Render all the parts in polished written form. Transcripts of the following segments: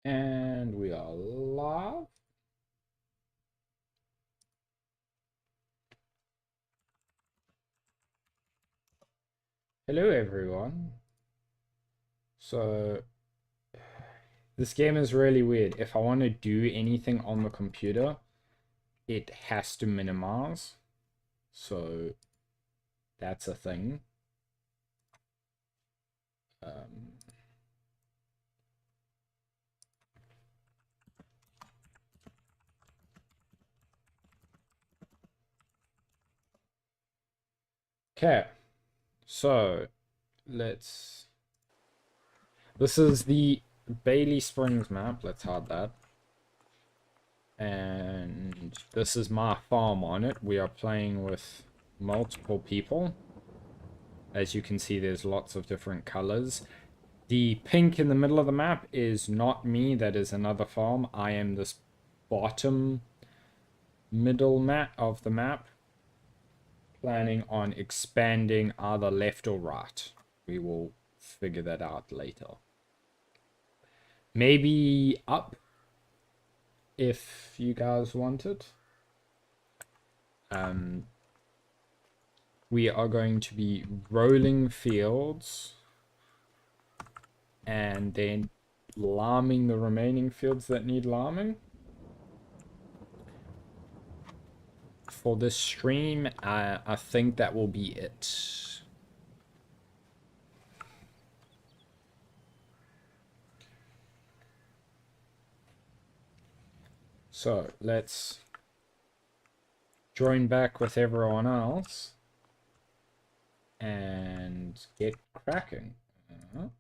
And we are live. Hello everyone. So this game is really weird. If I want to do anything on the computer, it has to minimize. So that's a thing. Okay, so let's... This is the Bailey Springs map. Let's hide that. And this is my farm on it. We are playing with multiple people. As you can see, there's lots of different colors. The pink in the middle of the map is not me. That is another farm. I am this bottom middle map of the map. Planning on expanding either left or right. We will figure that out later. Maybe up if you guys want it. We are going to be rolling fields and then lambing the remaining fields that need lambing. For this stream, I think that will be it. So let's join back with everyone else and get cracking. Back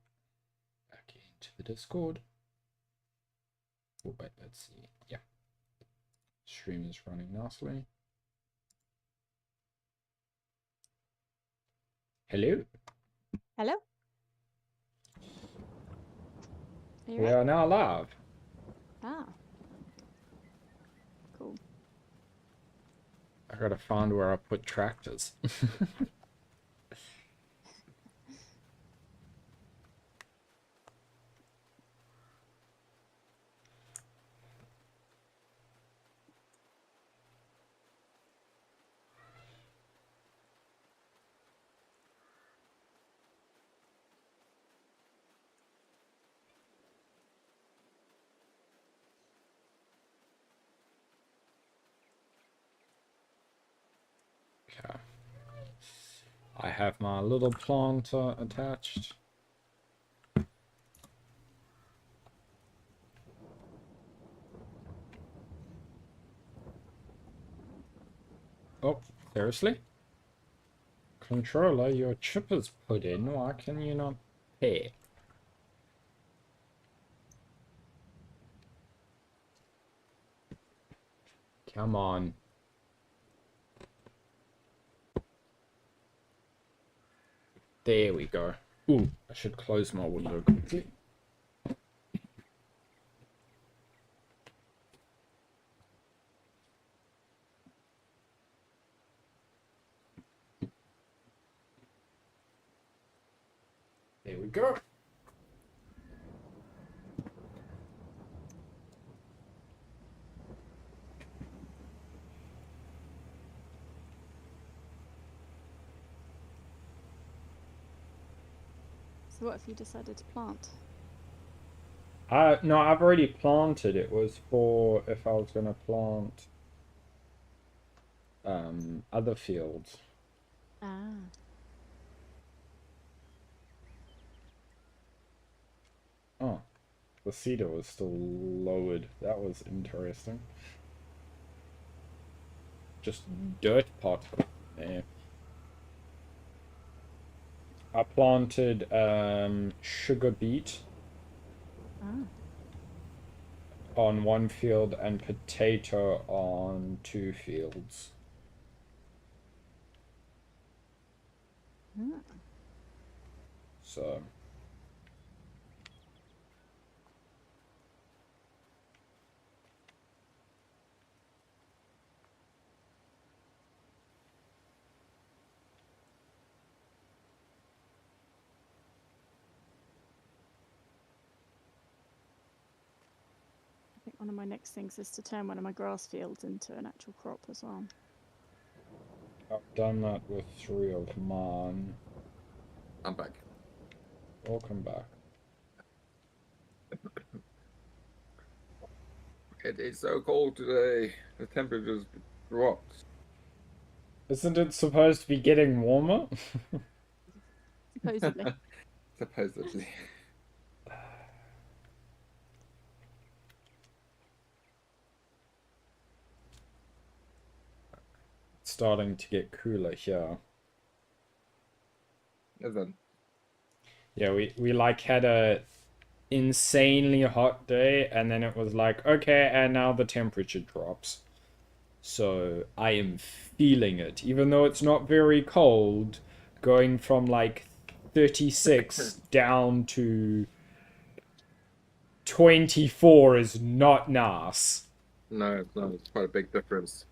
into the Discord. Oh, wait, let's see. Yeah. Stream is running nicely. Hello. Hello. We are now live. Ah. Cool. I gotta find where I put tractors. Okay. I have my little planter attached. Oh, seriously? Controller, your chip is put in. Why can you not pay? Come on. There we go. Ooh, I should close my window quickly. There we go. So what if you decided to plant? No, I've already planted. It was for if I was gonna plant other fields. Ah. Oh, the cedar was still lowered. That was interesting. Just dirt pot there. I planted sugar beet on one field and potato on 2 fields. So One of my next things is to turn one of my grass fields into an actual crop as well. I've done that with 3 of mine. I'm back. Welcome back. It is so cold today. The temperature's dropped. Isn't it supposed to be getting warmer? Supposedly. Supposedly. It's starting to get cooler here. Isn't? Yeah, we like had a insanely hot day, and then it was like, okay, and now the temperature drops. So I am feeling it, even though it's not very cold, going from like 36 down to 24 is not nice. No, it's not. It's quite a big difference.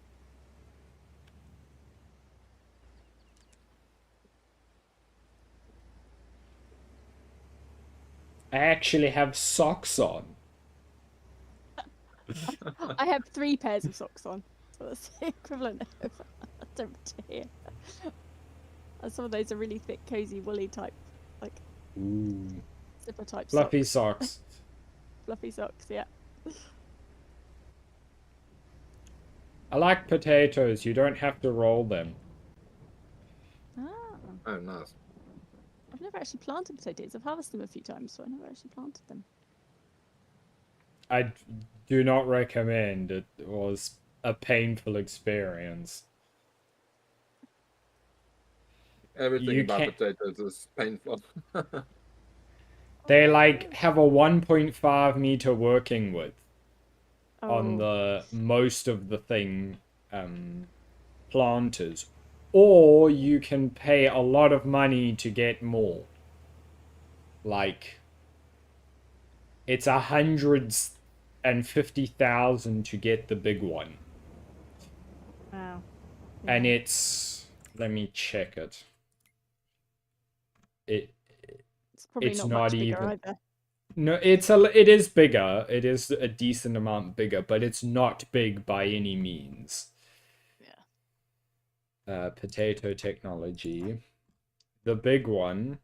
I actually have socks on. I have 3 pairs of socks on. So that's the equivalent of temperature here. And some of those are really thick, cozy, woolly type, like Ooh. zipper type Fluffy socks. socks. Fluffy socks, yeah. I like potatoes. You don't have to roll them. Ah, Oh, nice. I've never actually planted potatoes. I've harvested them a few times, but I never actually planted them. I do not recommend. It was a painful experience. Everything You about can't- potatoes is painful. They like have a 1.5 meter working width on Oh, the most of the thing planters, or you can pay a lot of money to get more. Like it's 150,000 to get the big one, wow. and Yeah. it's, let me check it. It's probably it's not not much bigger even- either. No, it is bigger. It is a decent amount bigger, but it's not big by any means. Yeah. Potato technology. The big one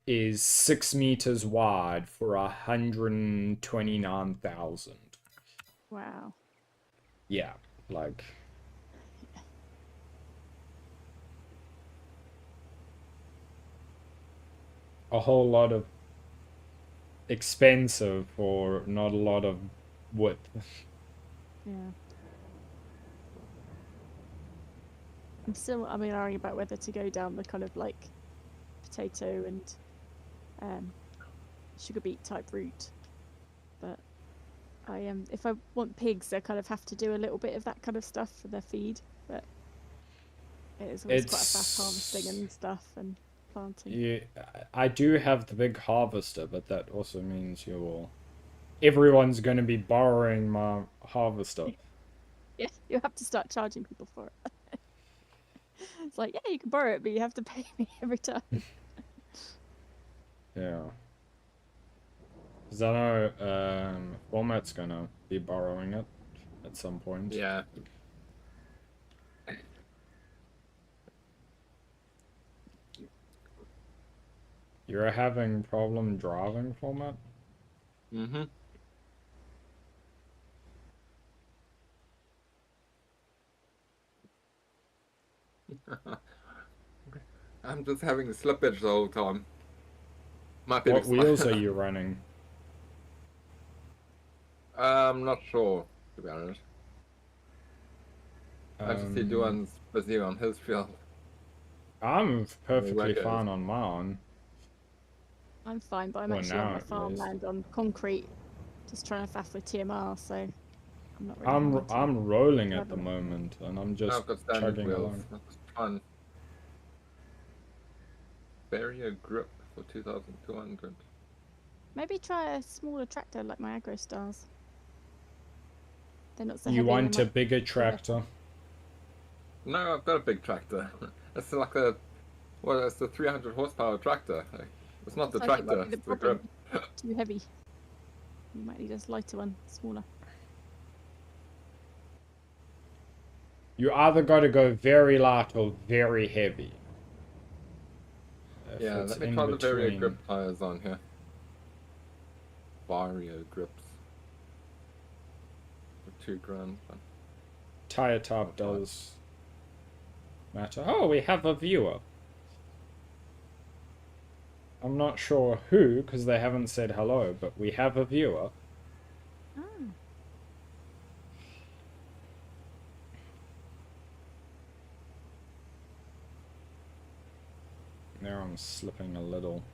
is 6 meters wide for 129,000. Wow. Yeah, like a whole lot of expensive for not a lot of width. Yeah. I'm still, I mean, arguing about whether to go down the kind of like potato and sugar beet type route. But if I want pigs, I kind of have to do a little bit of that kind of stuff for their feed. But it is always quite a fast harvesting and stuff and planting. Yeah, I do have the big harvester, but that also means everyone's going to be borrowing my harvester. Yeah, you have to start charging people for it. It's like, yeah, you can borrow it, but you have to pay me every time. Yeah. Because I know Format's going to be borrowing it at some point. Yeah. You're having problem driving, Format? Mm-hmm. I'm just having slippage the whole time. My What feelings. wheels are you running? I'm not sure, to be honest. I just see Um, Duan's busy on his field. I'm perfectly Wackos. fine on mine. I'm fine, but I'm Well, actually on now my at least. farmland on concrete, just trying to faff with TMR, so I'm not really. I'm having to- I'm rolling at the Driving. moment, and I'm just I've got standard chugging wheels. along. That's fun. Barrier grip for 2,200. Maybe try a smaller tractor like my Agro Stars. They're not so You heavy. want they a might- bigger tractor? No, I've got a big tractor. It's like it's the 300 horsepower tractor. It's not the Sounds like it might tractor, be the it's the grip. problem. Too heavy. You might need a lighter one, smaller. You either got to go very light or very heavy. If Yeah, it's let me in try the Vario between- grip tires on here. Vario grips. For $2,000. Tire type Okay. does matter. Oh, we have a viewer. I'm not sure who, because they haven't said hello, but we have a viewer. Ah. There I'm slipping a little.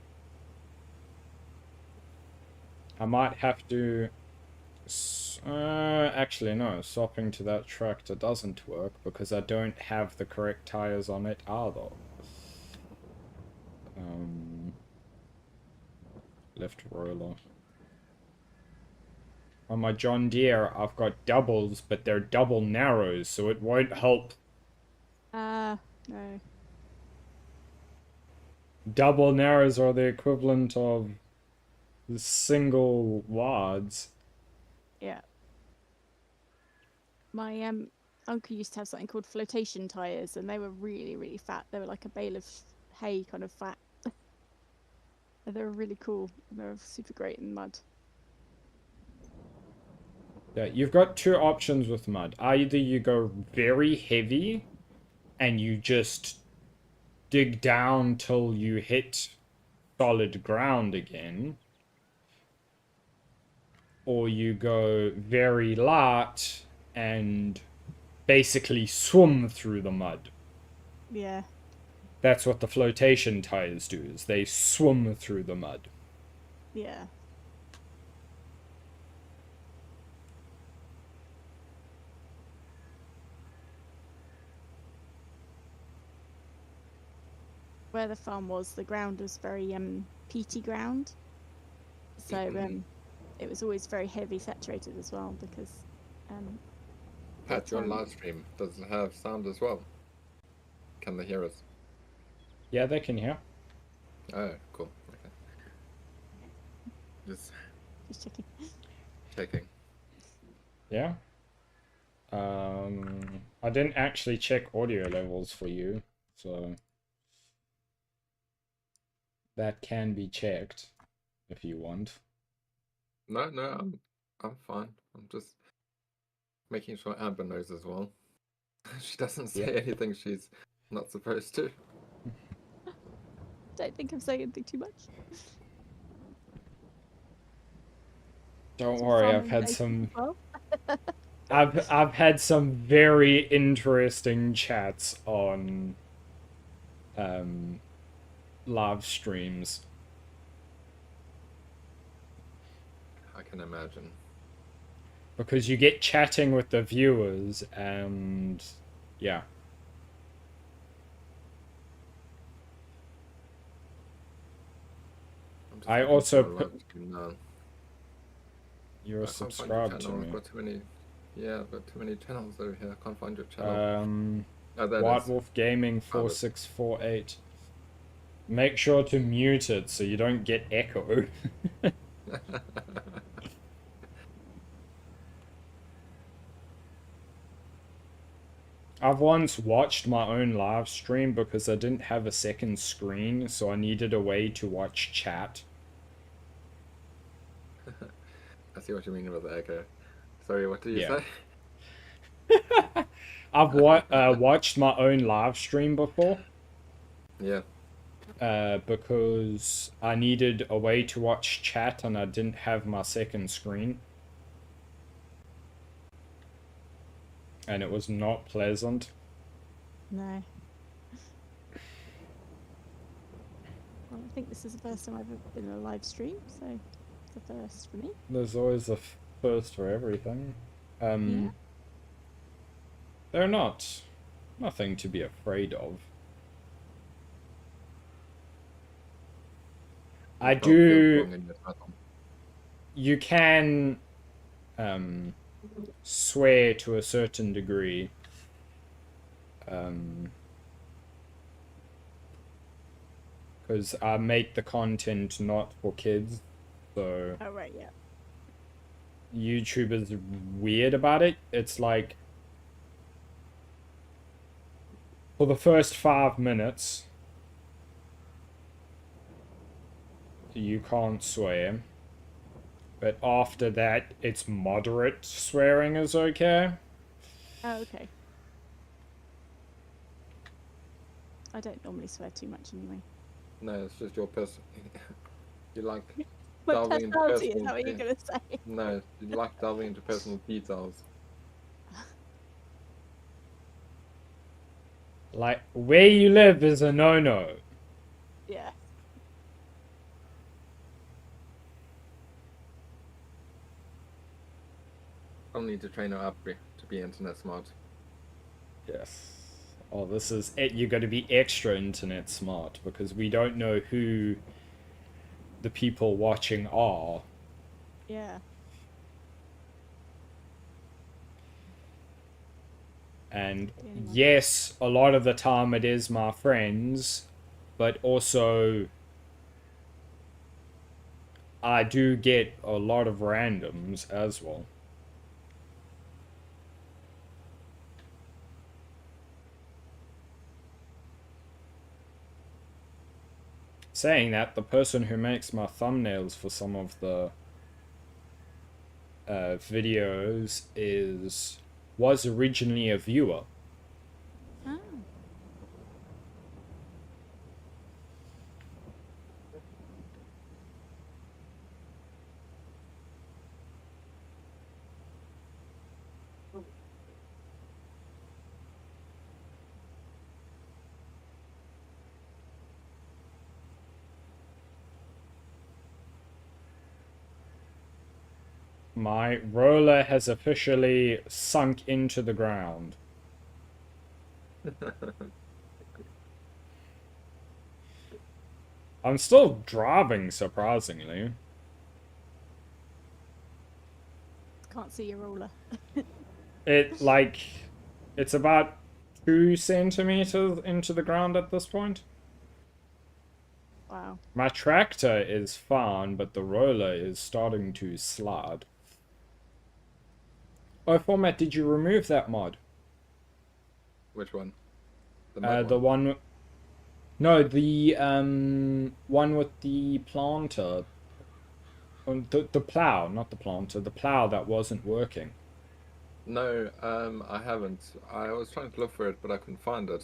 I might have to... actually, no. Swapping to that tractor doesn't work because I don't have the correct tires on it either. Left roller. On my John Deere, I've got doubles, but they're double narrows, so it won't help. No. Double narrows are the equivalent of single wads. Yeah. My uncle used to have something called flotation tires, and they were really, really fat. They were like a bale of hay, kind of fat. And they were really cool. And they were super great in mud. Yeah, you've got two options with mud. Either you go very heavy and you just dig down till you hit solid ground again, or you go very light and basically swim through the mud. Yeah. That's what the flotation tires do, is they swim through the mud. Yeah. Where the farm was, the ground was very peaty ground. So it was always very heavy saturated as well because Pat, your um, live stream does it have sound as well? Can they hear us? Yeah, they can hear. Oh, cool. Okay. Just checking. checking. Yeah. I didn't actually check audio levels for you, so that can be checked if you want. No, I'm fine. I'm just making sure Amber knows as well. She doesn't say anything she's not supposed to. Don't think I'm saying anything too much. Don't Some worry, I've farming had basics some as well. I've had some very interesting chats on live streams. I can imagine. Because you get chatting with the viewers and yeah. I also put... You're subscribed to me. I've got too many. Yeah, I've got too many channels over here. I can't find your channel. Oh, there it White is. Wolf Gaming 4648. Make sure to mute it so you don't get echo. I've once watched my own live stream because I didn't have a second screen, so I needed a way to watch chat. I see what you mean with the echo. Sorry, what did you say? I've watched my own live stream before. Yeah. Because I needed a way to watch chat and I didn't have my second screen. And it was not pleasant. No. Well, I think this is the first time I've ever been in a live stream, so it's the first for me. There's always a first for everything. Yeah. They're nothing to be afraid of. I do... You can swear to a certain degree. Because I make the content not for kids, so... Oh, right, yeah. YouTube is weird about it. It's like for the first 5 minutes, you can't swear. But after that, it's moderate swearing is okay. Oh, okay. I don't normally swear too much anyway. No, it's just your person. You like My delving into personality is personal. that what you're gonna say? No, you like delving into personal details. Like, where you live is a no-no. Yeah. I'll need to train her up to be internet smart. Yes. Oh, this is it. You got to be extra internet smart because we don't know who the people watching are. Yeah. And Anyway. yes, a lot of the time it is my friends, but also I do get a lot of randoms as well. Saying that, the person who makes my thumbnails for some of the videos was originally a viewer. Ah. My roller has officially sunk into the ground. I'm still driving, surprisingly. Can't see your ruler. It's about 2 centimeters into the ground at this point. Wow. My tractor is fine, but the roller is starting to slide. Oh, Format, did you remove that mod? Which one? The mud The one. one... No, the one with the planter. The plow, not the planter. The plow that wasn't working. No, I haven't. I was trying to look for it, but I couldn't find it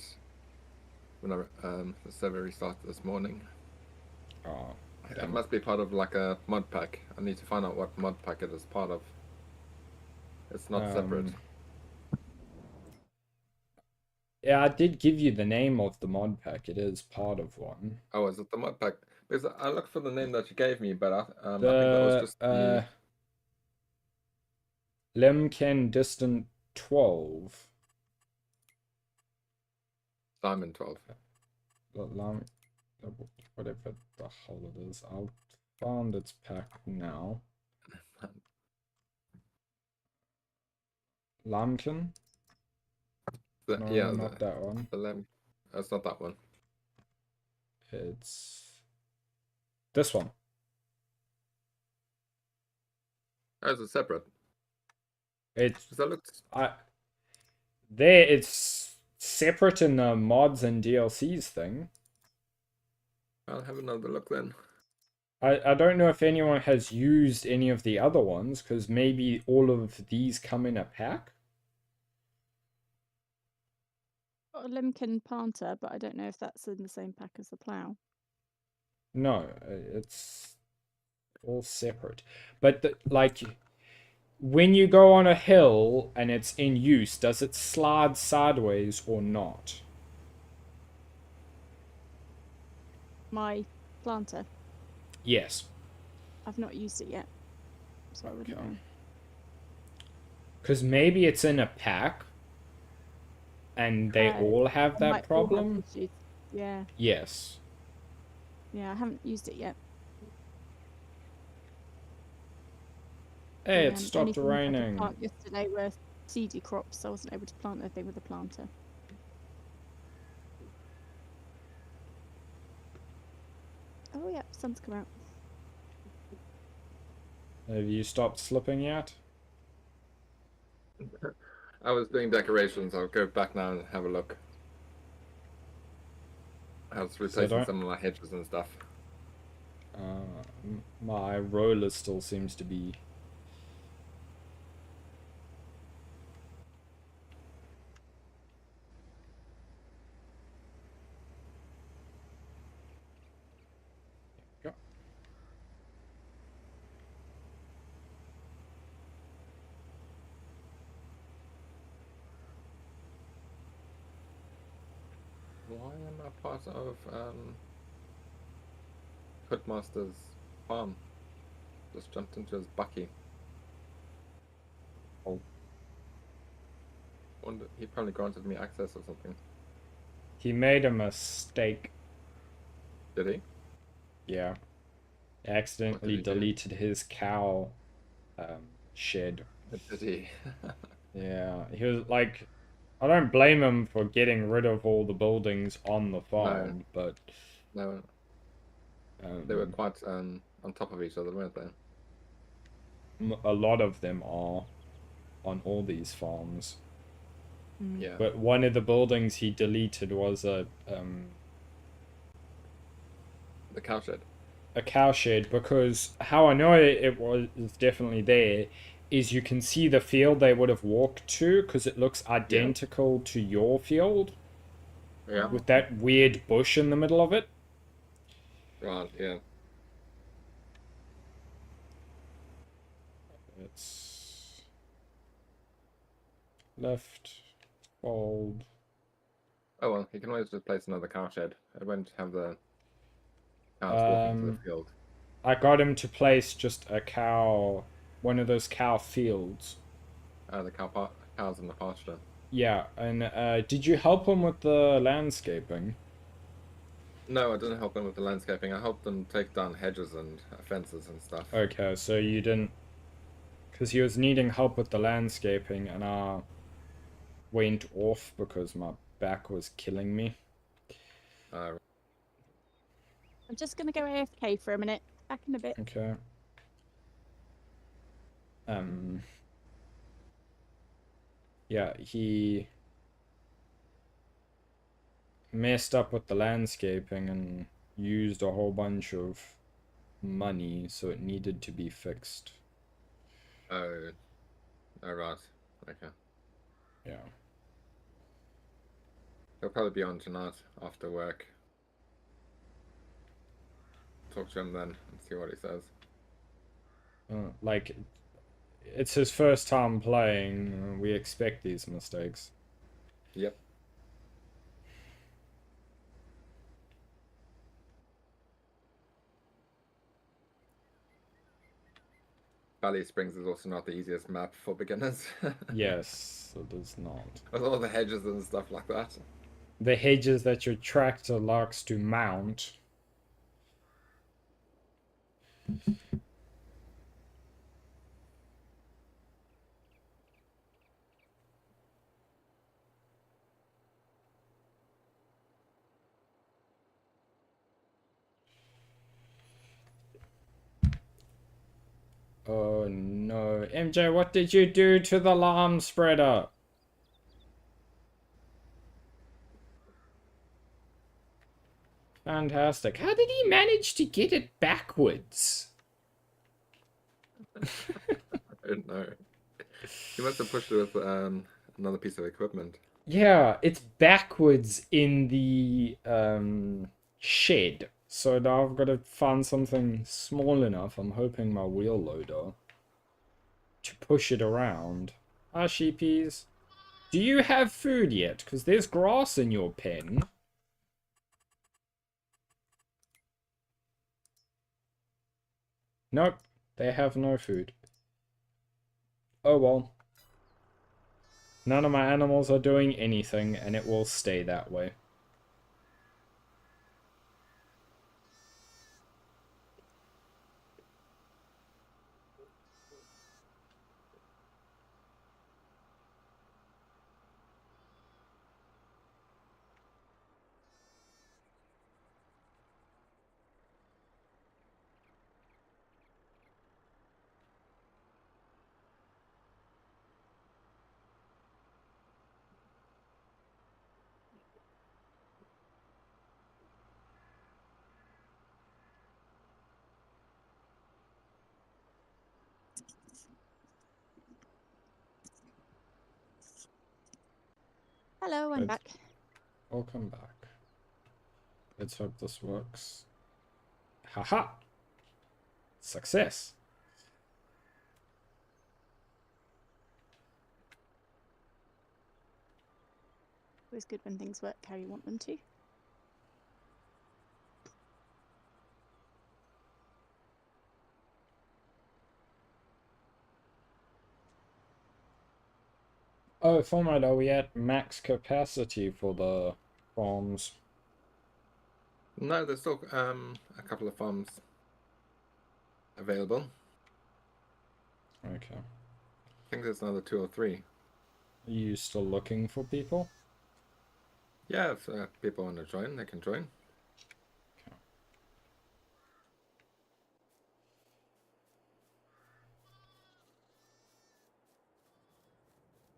when the server restarted this morning. Oh, It damn. must be part of like a mod pack. I need to find out what mod pack it is part of. It's not separate. Yeah, I did give you the name of the mod pack. It is part of one. Oh, is it the mod pack? Because I looked for the name that you gave me, but I think that was The just the Lemken Distant 12. Diamond 12. Whatever the hell it is. I'll found its pack now. Lamkin? No, Yeah, not that one. the lamb. It's not that one. It's this one. Oh, it's separate. It's Because that looks. it's separate in the mods and DLCs thing. I'll have another look then. I don't know if anyone has used any of the other ones, because maybe all of these come in a pack. Got a Limkin planter, but I don't know if that's in the same pack as the plough. No, it's all separate. But like, when you go on a hill and it's in use, does it slide sideways or not? My planter. Yes. I've not used it yet, so I wouldn't know. Because maybe it's in a pack and they all have that might all have problem. issues. Yeah. Yes. Yeah, I haven't used it yet. Hey, it stopped anything I could raining. plant yesterday were seedy crops, so I wasn't able to plant anything with a planter. Oh yeah, sun's come out. Have you stopped slipping yet? I was doing decorations. I'll go back now and have a look. I was replacing some of my hedges and stuff. My roller still seems to be... Go. Why am I part of Hoodmaster's farm? Just jumped into his bucky. Oh. Wonder, he probably granted me access or something. He made a mistake. Did he? Yeah. He accidentally deleted his cow shed. Did he? Yeah, he was like... I don't blame him for getting rid of all the buildings on the farm, but... No. They were quite on top of each other, weren't they? A lot of them are on all these farms. Yeah. But one of the buildings he deleted was the cowshed. A cowshed, because how I know it was definitely there is you can see the field they would have walked to, because it looks identical to your field. Yeah. With that weird bush in the middle of it. Right, yeah. It's left, fold. Oh well, you can always just place another cowshed. It won't have the cows walking to the field. I got him to place just a cow, one of those cow fields. The cows in the pasture. Yeah, and did you help him with the landscaping? No, I didn't help them with the landscaping. I helped them take down hedges and fences and stuff. Okay, so you didn't... Because he was needing help with the landscaping, and I went off because my back was killing me. I'm just going to go AFK for a minute. Back in a bit. Okay. Yeah, he messed up with the landscaping and used a whole bunch of money, so it needed to be fixed. Oh, right. Okay. Yeah. He'll probably be on tonight after work. Talk to him then and see what he says. Like, it's his first time playing. We expect these mistakes. Yep. Valley Springs is also not the easiest map for beginners. Yes, it is not. With all the hedges and stuff like that. The hedges that your tractor likes to mount. Oh no. MJ, what did you do to the alarm spreader? Fantastic. How did he manage to get it backwards? I don't know. He must have pushed it with another piece of equipment. Yeah, it's backwards in the shed. So now I've got to find something small enough. I'm hoping my wheel loader to push it around. Ah, sheepies. Do you have food yet? Because there's grass in your pen. Nope, they have no food. Oh well. None of my animals are doing anything, and it will stay that way. Hello, I'm Good. back. Welcome back. Let's hope this works. Haha! Success! Always good when things work how you want them to. Oh, format, are we at max capacity for the farms? No, there's still a couple of farms available. Okay. I think there's another 2 or 3. Are you still looking for people? Yeah, if people want to join, they can join. Okay.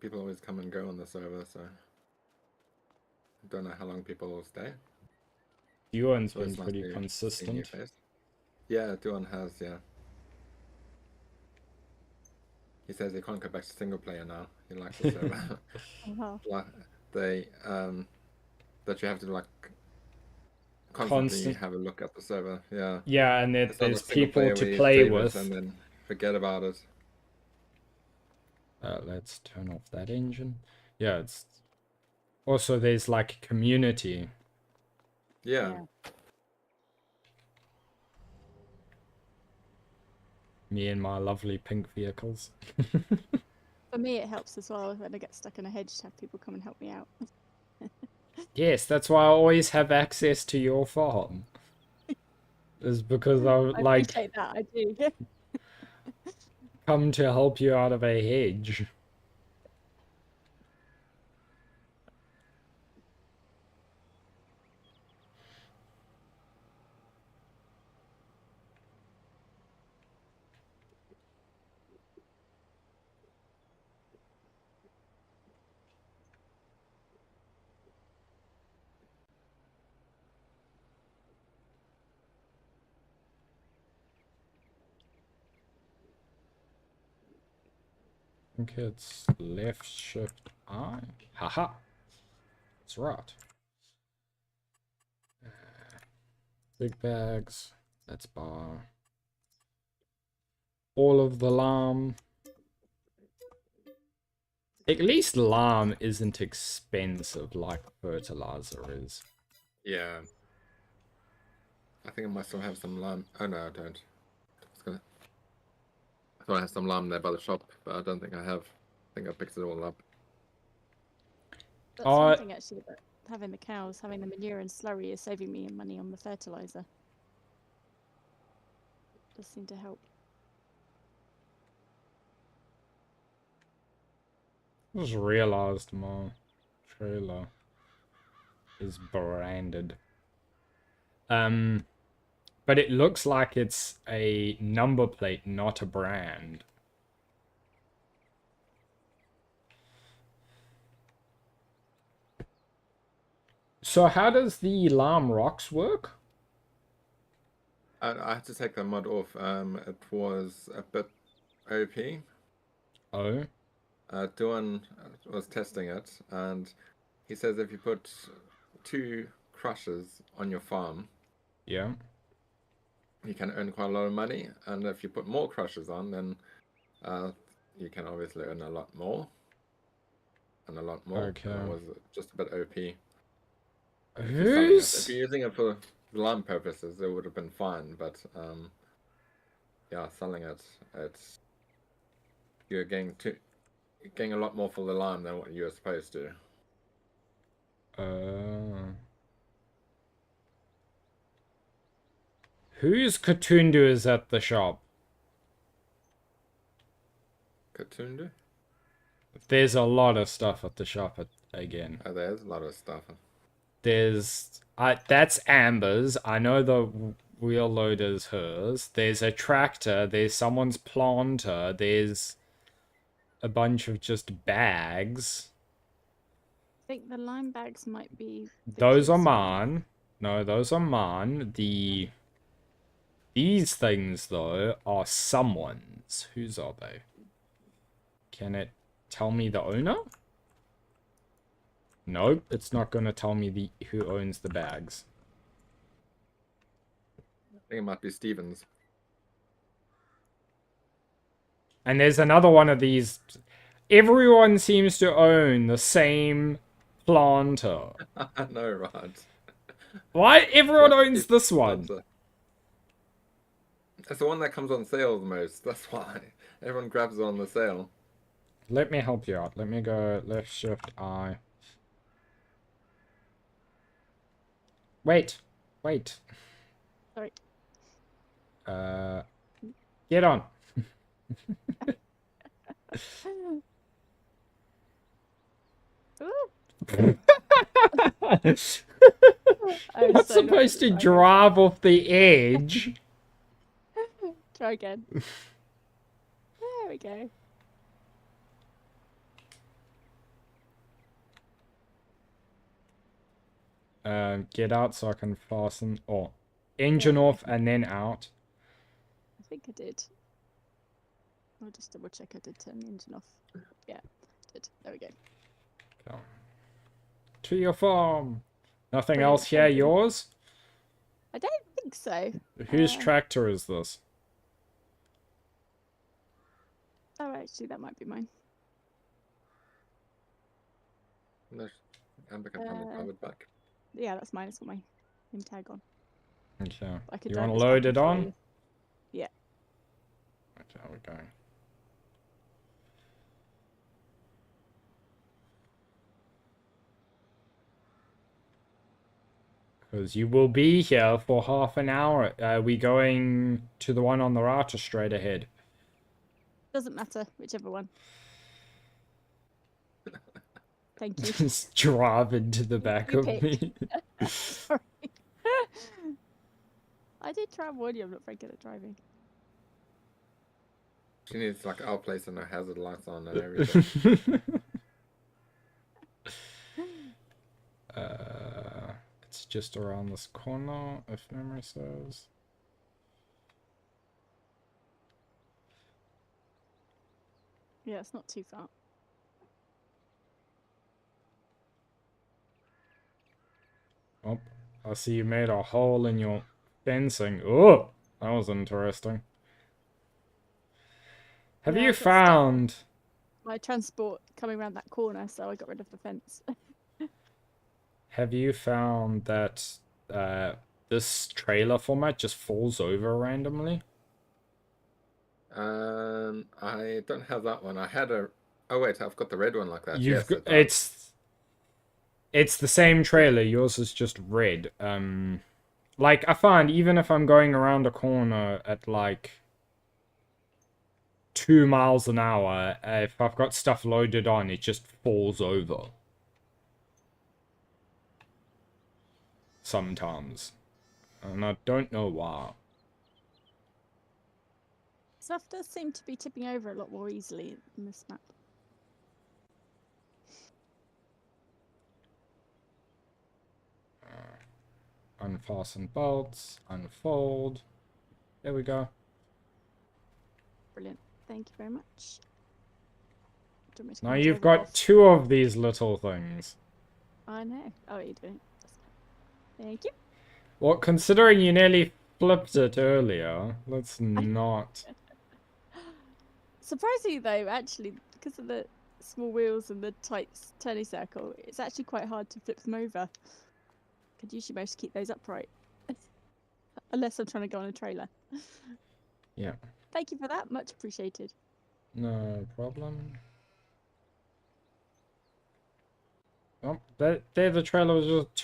People always come and go on the server, so I don't know how long people will stay. Ewan's So been it's nice pretty to see a new consistent. face. Yeah, Duan has, yeah. He says he can't go back to single player now. He likes the server. Oh, wow. Like they that you have to like constantly Constant. have a look at the server. Yeah. Yeah, and It's not there's like single people player to where you play save it with. and then forget about it. Let's turn off that engine. Yeah, it's... Also, there's like community. Yeah. Me and my lovely pink vehicles. For me, it helps as well when I get stuck in a hedge to have people come and help me out. Yes, that's why I always have access to your farm. Is because I I like appreciate that, I do. come to help you out of a hedge. I think it's left shift I. Haha. That's right. Big bags. Let's buy all of the lamb. At least lamb isn't expensive like fertilizer is. Yeah. I think I might still have some lime. Oh no, I don't. I thought I had some lime there by the shop, but I don't think I have. I think I picked it all up. That's one thing actually about having the cows, having the manure and slurry is saving me money on the fertilizer. Does seem to help. I just realized my trailer is branded. But it looks like it's a number plate, not a brand. So how does the alarm rocks work? I had to take the mod off. It was a bit OP. Oh, Duan was testing it, and he says if you put 2 crushers on your farm, yeah. you can earn quite a lot of money. And if you put more crushers on, then you can obviously earn a lot more. And a lot more. Okay. And it was just a bit OP. If you're selling it. If Who's... you're using it for lime purposes, it would have been fine. But yeah, selling it, it's you're getting a lot more for the lime than what you're supposed to. Whose Katundu is at the shop? Katundu? There's a lot of stuff at the shop again. Oh, there's a lot of stuff. There's... that's Amber's. I know the wheel loader's hers. There's a tractor. There's someone's planter. There's a bunch of just bags. I think the lime bags might be... Those are Vicky's. mine. No, those are mine. These things, though, are someone's. Whose are they? Can it tell me the owner? Nope, it's not going to tell me who owns the bags. I think it might be Stevens. And there's another one of these. Everyone seems to own the same planter. I know, right? Why everyone What owns is this one? Sponsor? That's the one that comes on sale the most. That's why everyone grabs it on the sale. Let me help you out. Let me go left shift I. Wait. Sorry. Get on. Ooh, I'm I'm not so not supposed to good at driving. drive off the edge. Try again. There we go. Get out so I can fasten. Oh, engine off and then out. I think I did. I'll just double check I did turn the engine off. Yeah, did. There we go. Go. To your farm. Nothing Brilliant, else here, thank you. yours? I don't think so. Whose tractor is this? Oh, actually, that might be mine. No, Amber can find the covered back. Yeah, that's mine. It's got my name tag on. Okay. I could You drive want this to back load and it on? forth. Yeah. Okay, we're going. Because you will be here for half an hour. We going to the one on the right or straight ahead? Doesn't matter, whichever one. Thank you. Just drive into the back You of pick. me. Sorry. I did try and warn you, I'm not very good at driving. She needs like our place and her hazard lights on and everything. It's just around this corner, if memory serves. Yeah, it's not too far. Oh, I see you made a hole in your fencing. Oh, that was interesting. Have Yeah, I you got stuck. found... My transport coming around that corner, so I got rid of the fence. Have you found that this trailer format just falls over randomly? I don't have that one. I had a. Oh wait, I've got the red one like that. You've Yes, got, it does. it's the same trailer. Yours is just red. Like I find even if I'm going around a corner at like 2 miles an hour, if I've got stuff loaded on, it just falls over. Sometimes. And I don't know why. Stuff does seem to be tipping over a lot more easily in this map. Unfasten bolts, unfold. There we go. Brilliant. Thank you very much. Do you want me to Now come and you've drive it got off? 2 of these little things. I know. Oh, you're doing it. Thank you. Well, considering you nearly flipped it earlier, let's not. Surprisingly, though, actually, because of the small wheels and the tight turning circle, it's actually quite hard to flip them over. Could usually manage to keep those upright. Unless I'm trying to go on a trailer. Yeah. Thank you for that. Much appreciated. No problem. Oh, there the trailer was just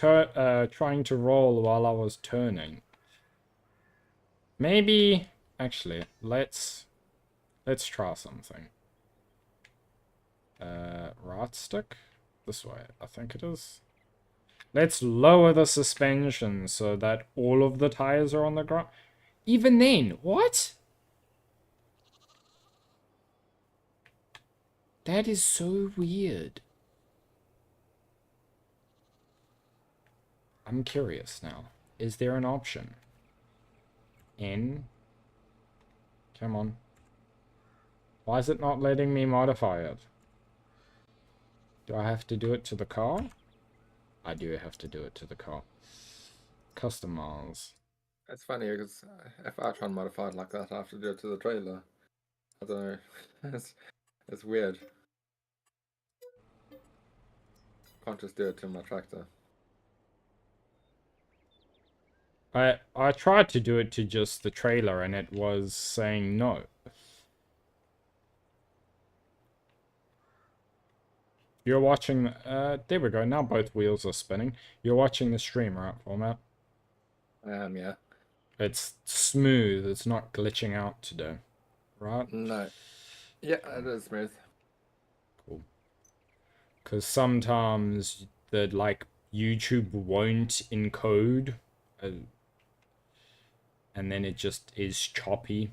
trying to roll while I was turning. Maybe, actually, let's try something. Right stick? This way, I think it is. Let's lower the suspension so that all of the tires are on the ground. Even then, what? That is so weird. I'm curious now. Is there an option? N? Come on. Why is it not letting me modify it? Do I have to do it to the car? I do have to do it to the car. Customize. It's funny because if I try and modify it like that, I have to do it to the trailer. I don't know. it's weird. Can't just do it to my tractor. I tried to do it to just the trailer and it was saying no. You're watching, there we go, now both wheels are spinning. You're watching the stream, right, format? Yeah. It's smooth, it's not glitching out today, right? No. Yeah, it is smooth. Cool. Because sometimes the, like, YouTube won't encode, and then it just is choppy.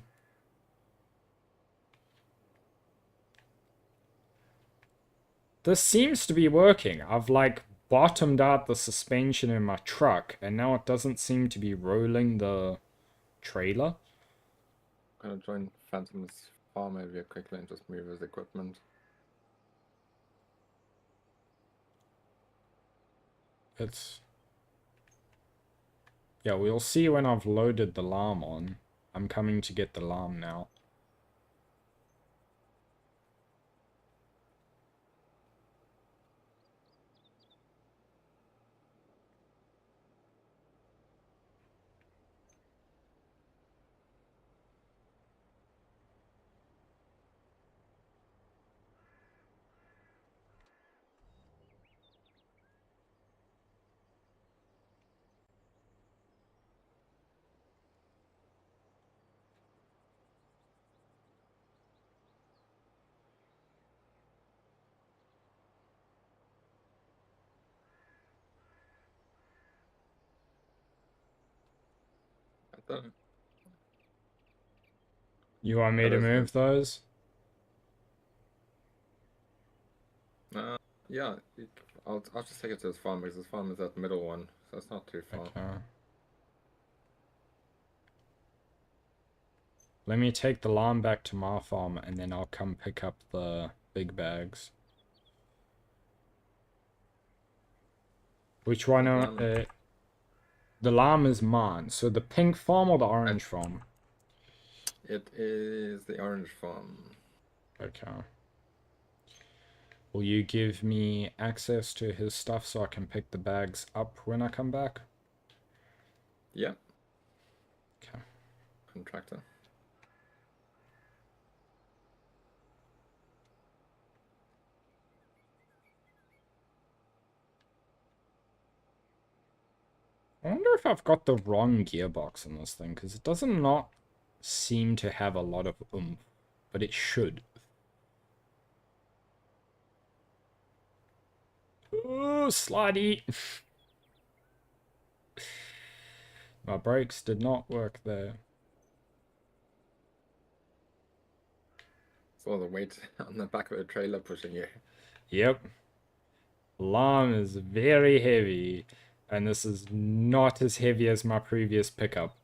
This seems to be working. I've, like, bottomed out the suspension in my truck, and now it doesn't seem to be rolling the trailer. I'm gonna join Phantom's farm area quickly and just move his equipment. It's... Yeah, we'll see when I've loaded the llama on. I'm coming to get the llama now. I don't. You want me That to is move smooth. those? Yeah. I'll just take it to his farm because his farm is that middle one, so it's not too far. Okay. Let me take the llama back to my farm, and then I'll come pick up the big bags. Which one are... the llama is mine. So the pink farm or the orange farm? It is the orange farm. Okay. Will you give me access to his stuff so I can pick the bags up when I come back? Yeah. Okay. Contractor. I wonder if I've got the wrong gearbox in this thing, because it doesn't not seem to have a lot of oomph, but it should. Ooh, slidey! My brakes did not work there. It's all the weight on the back of the trailer pushing you. Yep. Llama is very heavy, and this is not as heavy as my previous pickup.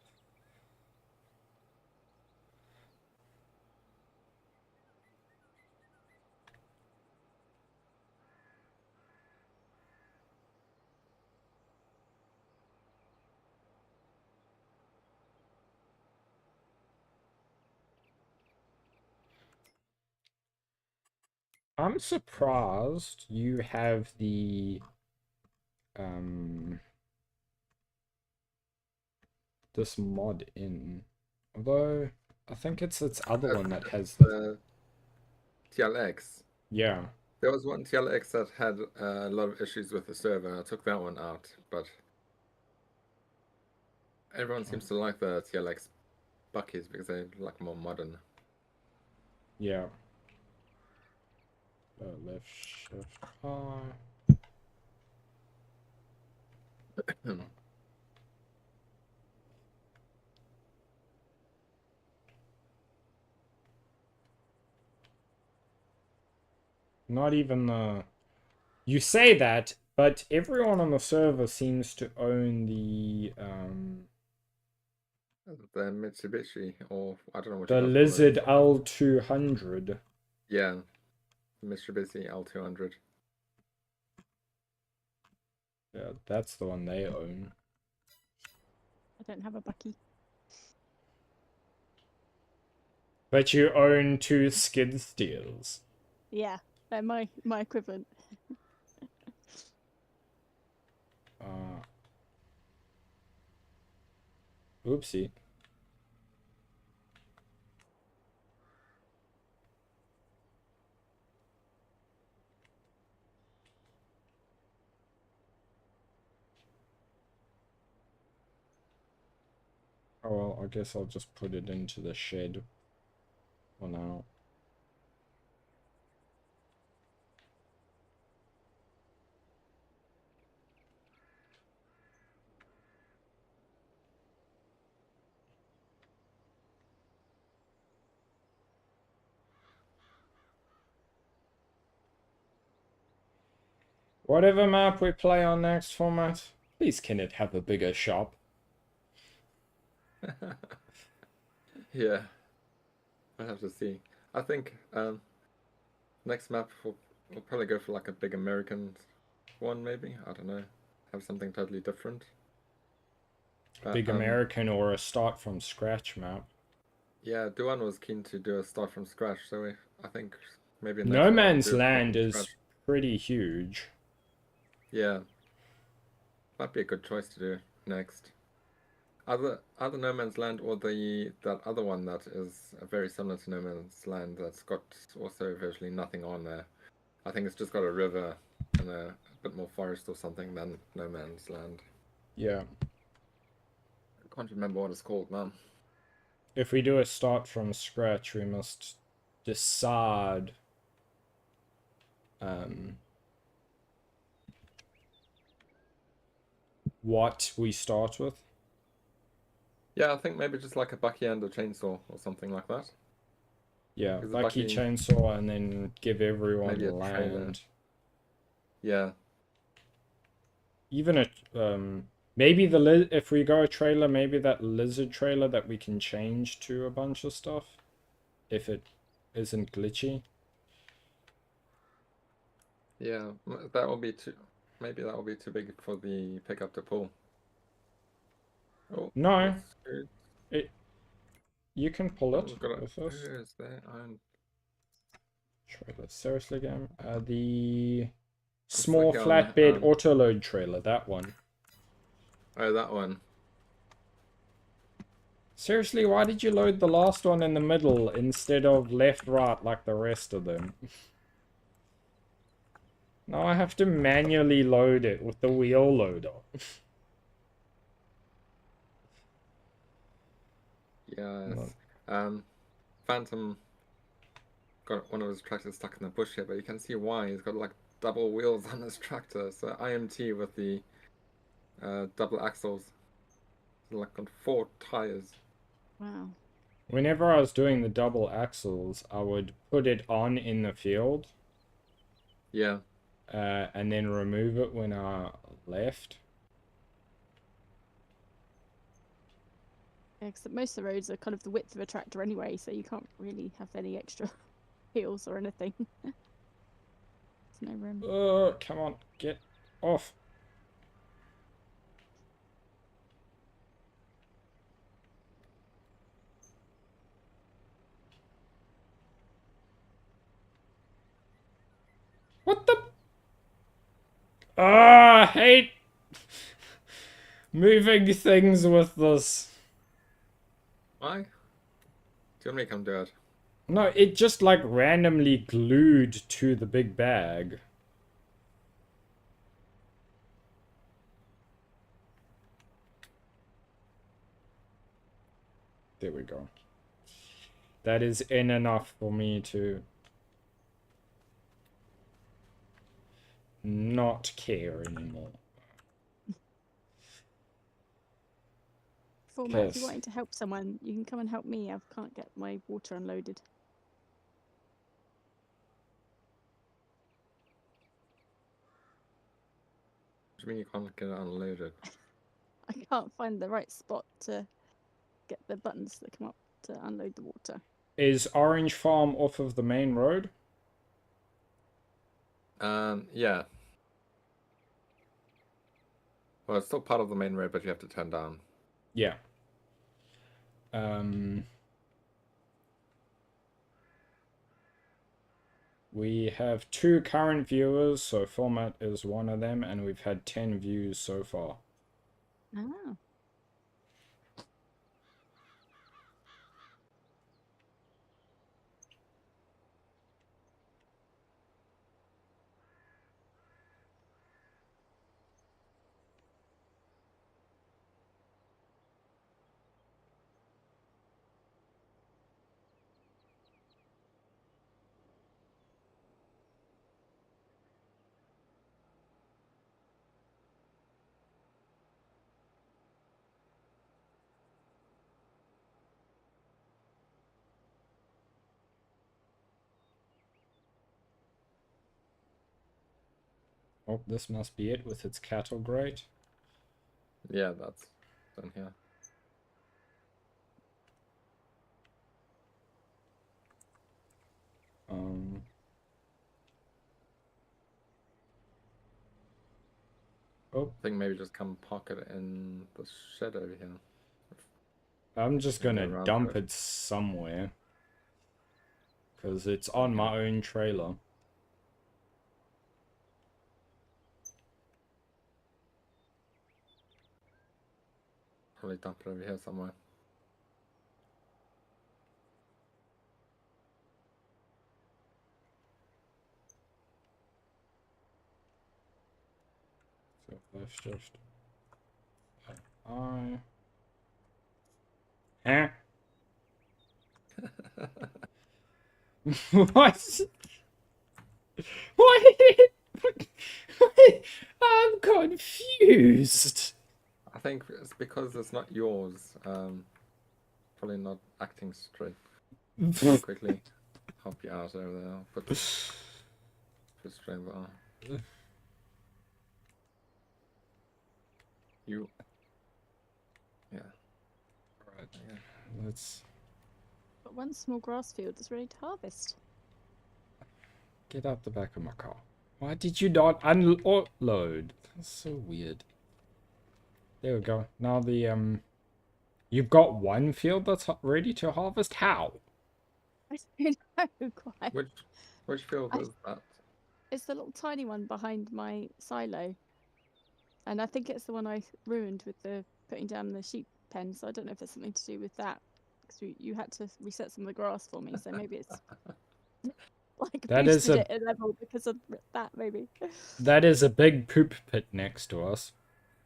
I'm surprised you have the this mod in. Although I think it's its other one that has the TLX. yeah. There was one TLX that had a lot of issues with the server. I took that one out, but everyone seems to like the TLX buckies because they like more modern. Yeah. Left shift R. Not even the... You say that, but everyone on the server seems to own the The Mitsubishi, or I don't know what the you guys call it. Lizard L200. Yeah, Mitsubishi L200. Yeah, that's the one they own. I don't have a bucky. But you own 2 skid steers. Yeah, they're my equivalent. Oopsie. Oh well, I guess I'll just put it into the shed for now. Whatever map we play on next format, please can it have a bigger shop? Yeah, I'll have to see. I think next map we'll probably go for like a big American one, maybe. I don't know. Have something totally different. Big American or a start from scratch map. Yeah, Duan was keen to do a start from scratch, so I think maybe next No one we'll Man's do a start Land from is scratch. pretty huge. Yeah, might be a good choice to do next. Either No Man's Land or that other one that is very similar to No Man's Land that's got also virtually nothing on there. I think it's just got a river and a bit more forest or something than No Man's Land. Yeah. I can't remember what it's called now. If we do a start from scratch, we must decide what we start with. Yeah, I think maybe just like a bucky and a chainsaw or something like that. Yeah, Because the bucky bucky, chainsaw and then give everyone maybe a trailer. land. Yeah, Even a maybe if we go a trailer, maybe that lizard trailer that we can change to a bunch of stuff if it isn't glitchy. yeah, that will be too. Maybe that will be too big for the pickup to pull. Oh, No, what's you can pull it we've got with who us. is there? Trailer, seriously, game. The I'm small stuck here on flatbed autoload trailer, that one. oh, that one. Seriously, why did you load the last one in the middle instead of left, right like the rest of them? Now I have to manually load it with the wheel loader. Yes. Phantom got one of his tractors stuck in the bush here, but you can see why. He's got like double wheels on his tractor. So IMT with the double axles. Like on 4 tires. Wow. Whenever I was doing the double axles, I would put it on in the field. Yeah. And then remove it when I left. Yeah, because most of the roads are kind of the width of a tractor anyway, so you can't really have any extra wheels or anything. There's no room. Come on, get off. What the? I hate moving things with this. Why? Do you want me to come do it? No, it just like randomly glued to the big bag. There we go. That is enough for me to not care anymore. Format, if you're wanting to help someone, you can come and help me. I can't get my water unloaded. What do you mean you can't get it unloaded? I can't find the right spot to get the buttons that come up to unload the water. Is Orange Farm off of the main road? Yeah. Well, it's still part of the main road, but you have to turn down. Yeah. We have 2 current viewers, so format is one of them, and we've had 10 views so far. Oh. Oh, this must be it with its cattle grate. Yeah, that's done here. Oh, I think maybe just come park it in the shed over here. I'm just And go gonna around dump to it somewhere. Because it's Down on here. my own trailer. Probably dump it over here somewhere. So left shift. I. Huh? What? What? I'm confused. I think it's because it's not yours. Probably not acting straight. I'll quickly help you out over there. I'll put straight bar. You. Yeah. Right. Let's But one small grass field is ready to harvest. get out the back of my car. Why did you not unload? That's so weird. There we go. Now the you've got one field that's ready to harvest. How? I don't know quite. Which field is that? It's the little tiny one behind my silo. And I think it's the one I ruined with the putting down the sheep pen. So I don't know if it's something to do with that. Because you had to reset some of the grass for me. So maybe it's like That is boosted a it a level because of that, maybe. that is a big poop pit next to us.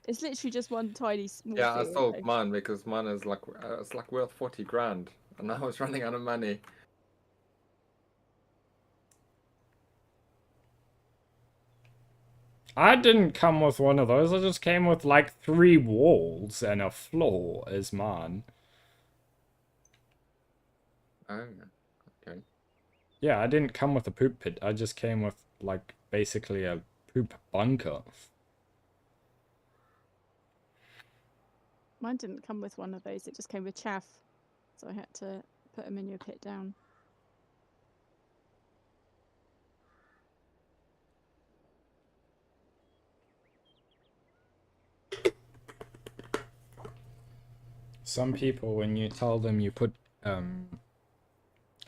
It's literally just one tiny small Yeah, I field. sold mine because mine is like it's like worth 40 grand, and I was running out of money. I didn't come with one of those. I just came with like 3 walls and a floor as mine. Oh, okay. Yeah, I didn't come with a poop pit. I just came with like basically a poop bunker. Mine didn't come with one of those. It just came with chaff. So I had to put a manure pit down. Some people, when you tell them you put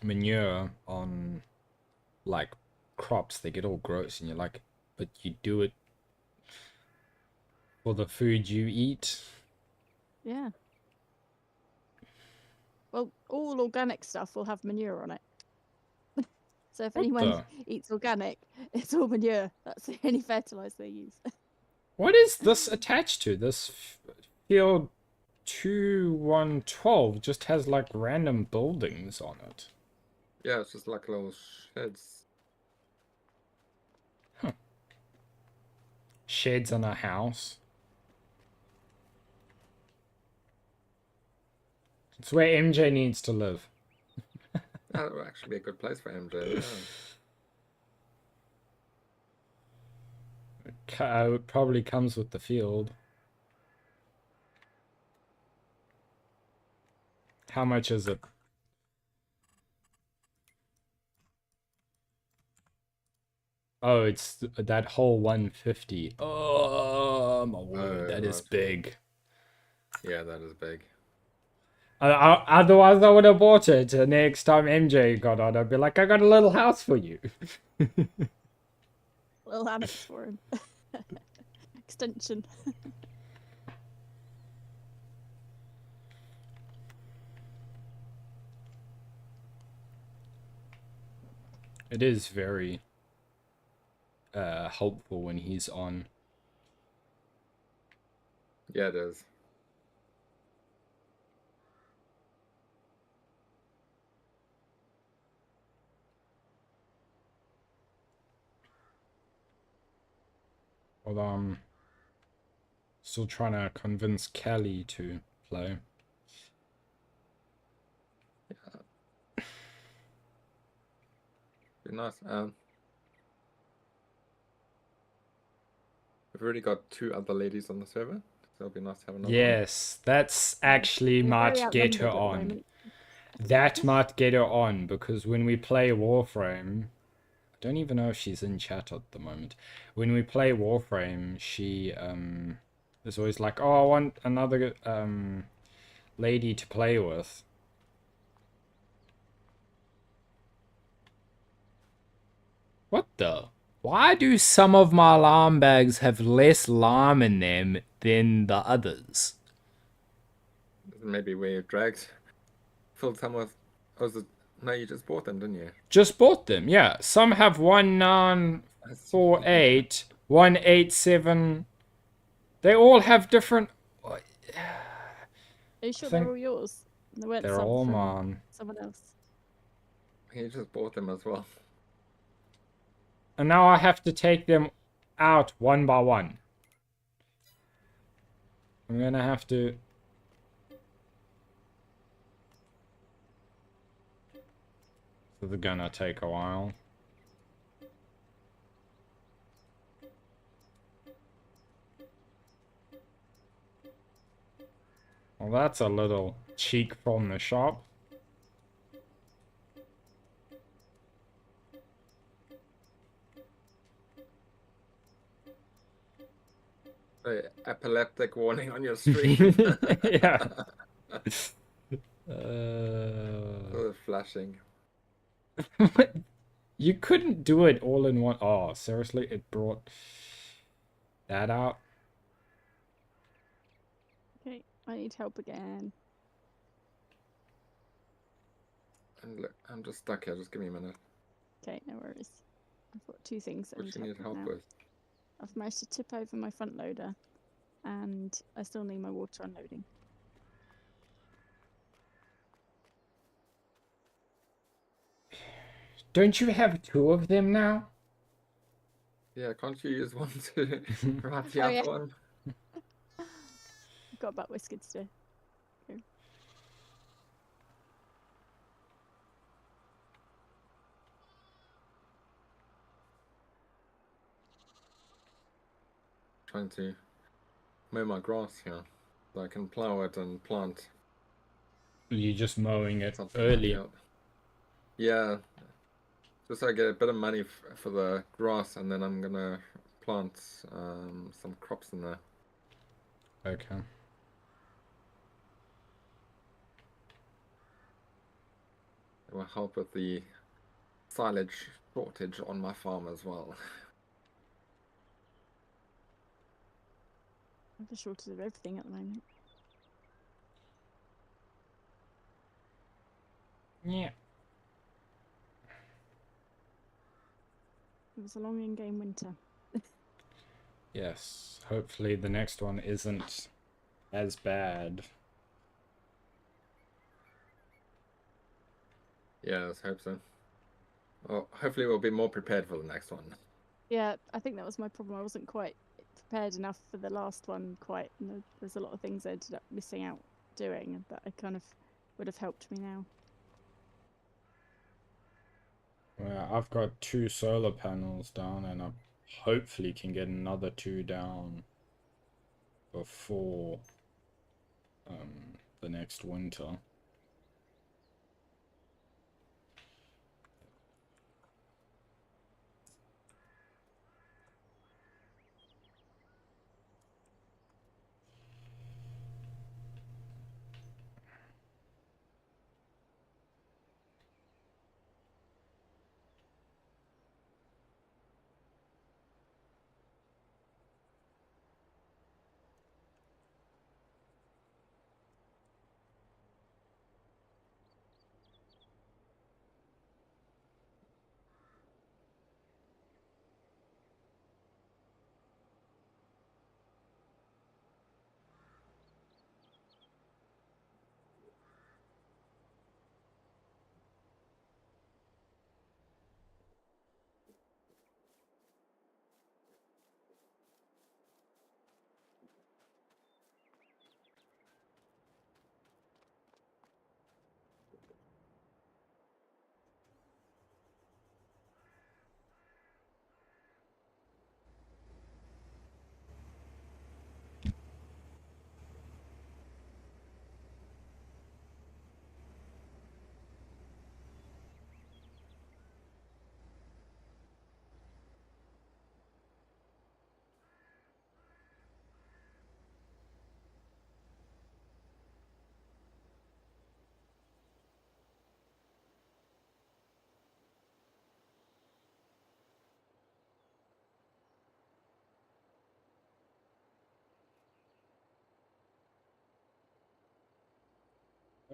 manure on like crops, they get all gross, and you're like, but you do it for the food you eat. Yeah. Well, all organic stuff will have manure on it. So if What anyone the? eats organic, it's all manure. That's the only fertilizer they use. What is this attached to? This field 2112 just has like random buildings on it. Yeah, it's just like little sheds. Sheds on a house. It's where MJ needs to live. That would actually be a good place for MJ. Yeah. It probably comes with the field. How much is it? Oh, it's that whole 150. Oh. Oh my word, that is right. big. Yeah, that is big. Otherwise, I would have bought it. And next time MJ got on, I'd be like, I got a little house for you. Little annex for him. Extension. It is very helpful when he's on. Yeah, it is. Although I'm still trying to convince Kelly to play. Be nice. We've already got 2 other ladies on the server, so it'll be nice to have another one. Yes, that's actually We're very might get her outnumbered at the on. moment. That might get her on, because when we play Warframe, I don't even know if she's in chat at the moment. When we play Warframe, she is always like, "Oh, I want another lady to play with." What the? Why do some of my alarm bags have less lime in them than the others? Maybe where you dragged. Filled some with. Oh, was it? No, you just bought them, didn't you? Just bought them, yeah. Some have 1948, 187. They all have different. Are you sure think they're all yours? There weren't They're some all from mine. someone else. He just bought them as well. And now I have to take them out one by one. I'm gonna have to. This is gonna take a while. Well, that's a little cheek from the shop. Epileptic warning on your stream. Yeah. Flashing. You couldn't do it all in one. Oh, seriously? It brought that out? Okay, I need help again. And look, I'm just stuck here. Just give me a minute. Okay, no worries. I've got 2 things I What you need help now. with? I've managed to tip over my front loader, and I still need my water unloading. Don't you have 2 of them now? Yeah, can't you use one to write the Oh, other yeah. one? Got about Whiskers today. Okay. Trying to mow my grass here, so I can plow it and plant. You're just mowing it something early. out. Yeah, just so I get a bit of money for the grass, and then I'm gonna plant some crops in there. Okay. It will help with the silage shortage on my farm as well. I have a shortage of everything at the moment. Yeah. It was a long in-game winter. Yes. Hopefully the next one isn't as bad. Yeah, let's hope so. Well, hopefully we'll be more prepared for the next one. Yeah, I think that was my problem. I wasn't quite prepared enough for the last one. There's a lot of things I ended up missing out doing that I kind of would have helped me now. Well, I've got 2 solar panels down, and I hopefully can get another 2 down before the next winter.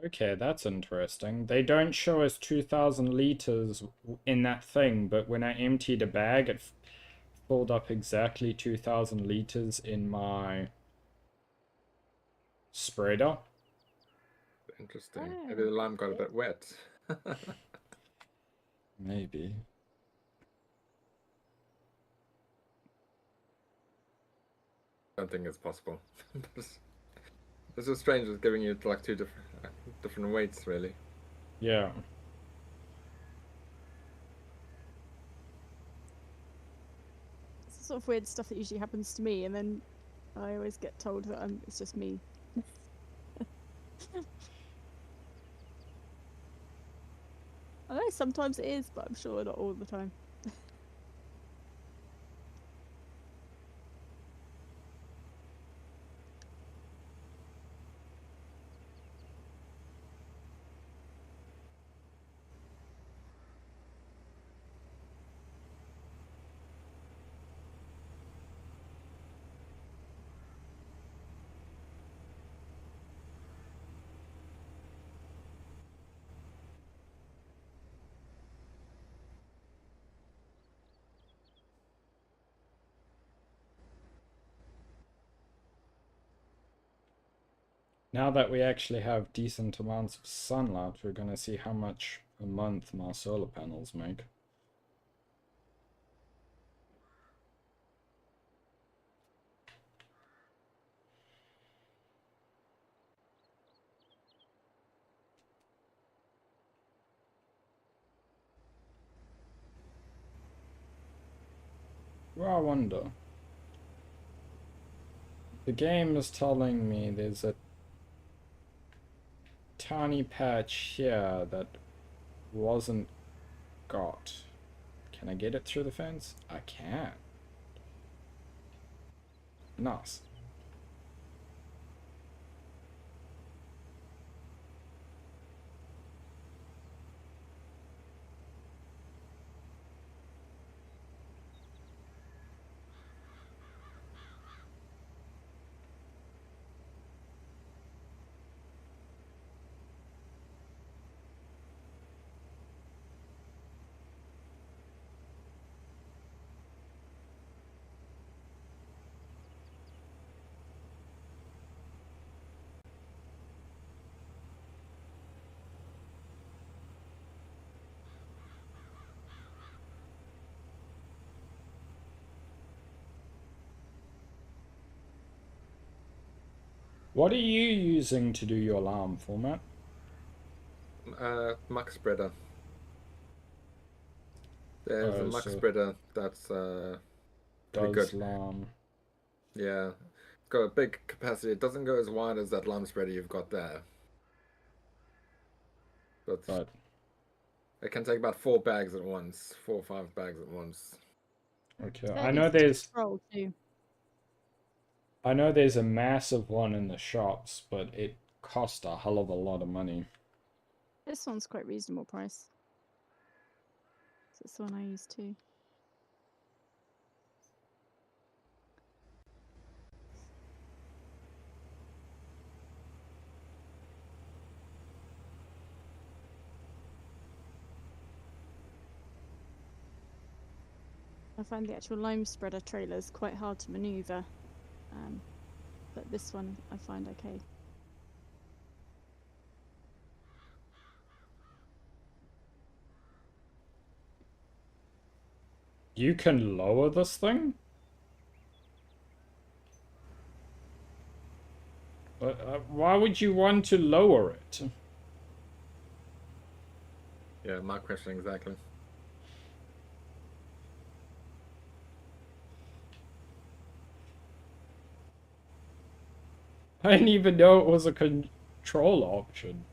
Okay, that's interesting. They don't show us 2,000 liters in that thing, but when I emptied a bag, it filled up exactly 2,000 liters in my spreader. Interesting. Maybe Oh, the lime got a yeah. bit wet. Maybe. Don't think it's possible. This is strange. It's giving you like two different weights, really. Yeah. It's the sort of weird stuff that usually happens to me, and then I always get told that it's just me. I know sometimes it is, but I'm sure not all the time. Now that we actually have decent amounts of sunlight, we're gonna see how much a month my solar panels make. Well, I wonder. The game is telling me there's a tiny patch here that wasn't got. Can I get it through the fence? I can. Nice. What are you using to do your alarm format? Mux spreader. There's a Oh, mux so spreader that's pretty does good. alarm. Yeah, it's got a big capacity. It doesn't go as wide as that lime spreader you've got there, but But it can take about 4 bags at once, 4 or 5 bags at once. okay, Fairly easy to control too. I know there's a massive one in the shops, but it cost a hell of a lot of money. This one's quite reasonable price. It's the one I use too. I find the actual lime spreader trailers quite hard to maneuver, but this one I find okay. You can lower this thing? Why would you want to lower it? Yeah, my question exactly. I didn't even know it was a control option.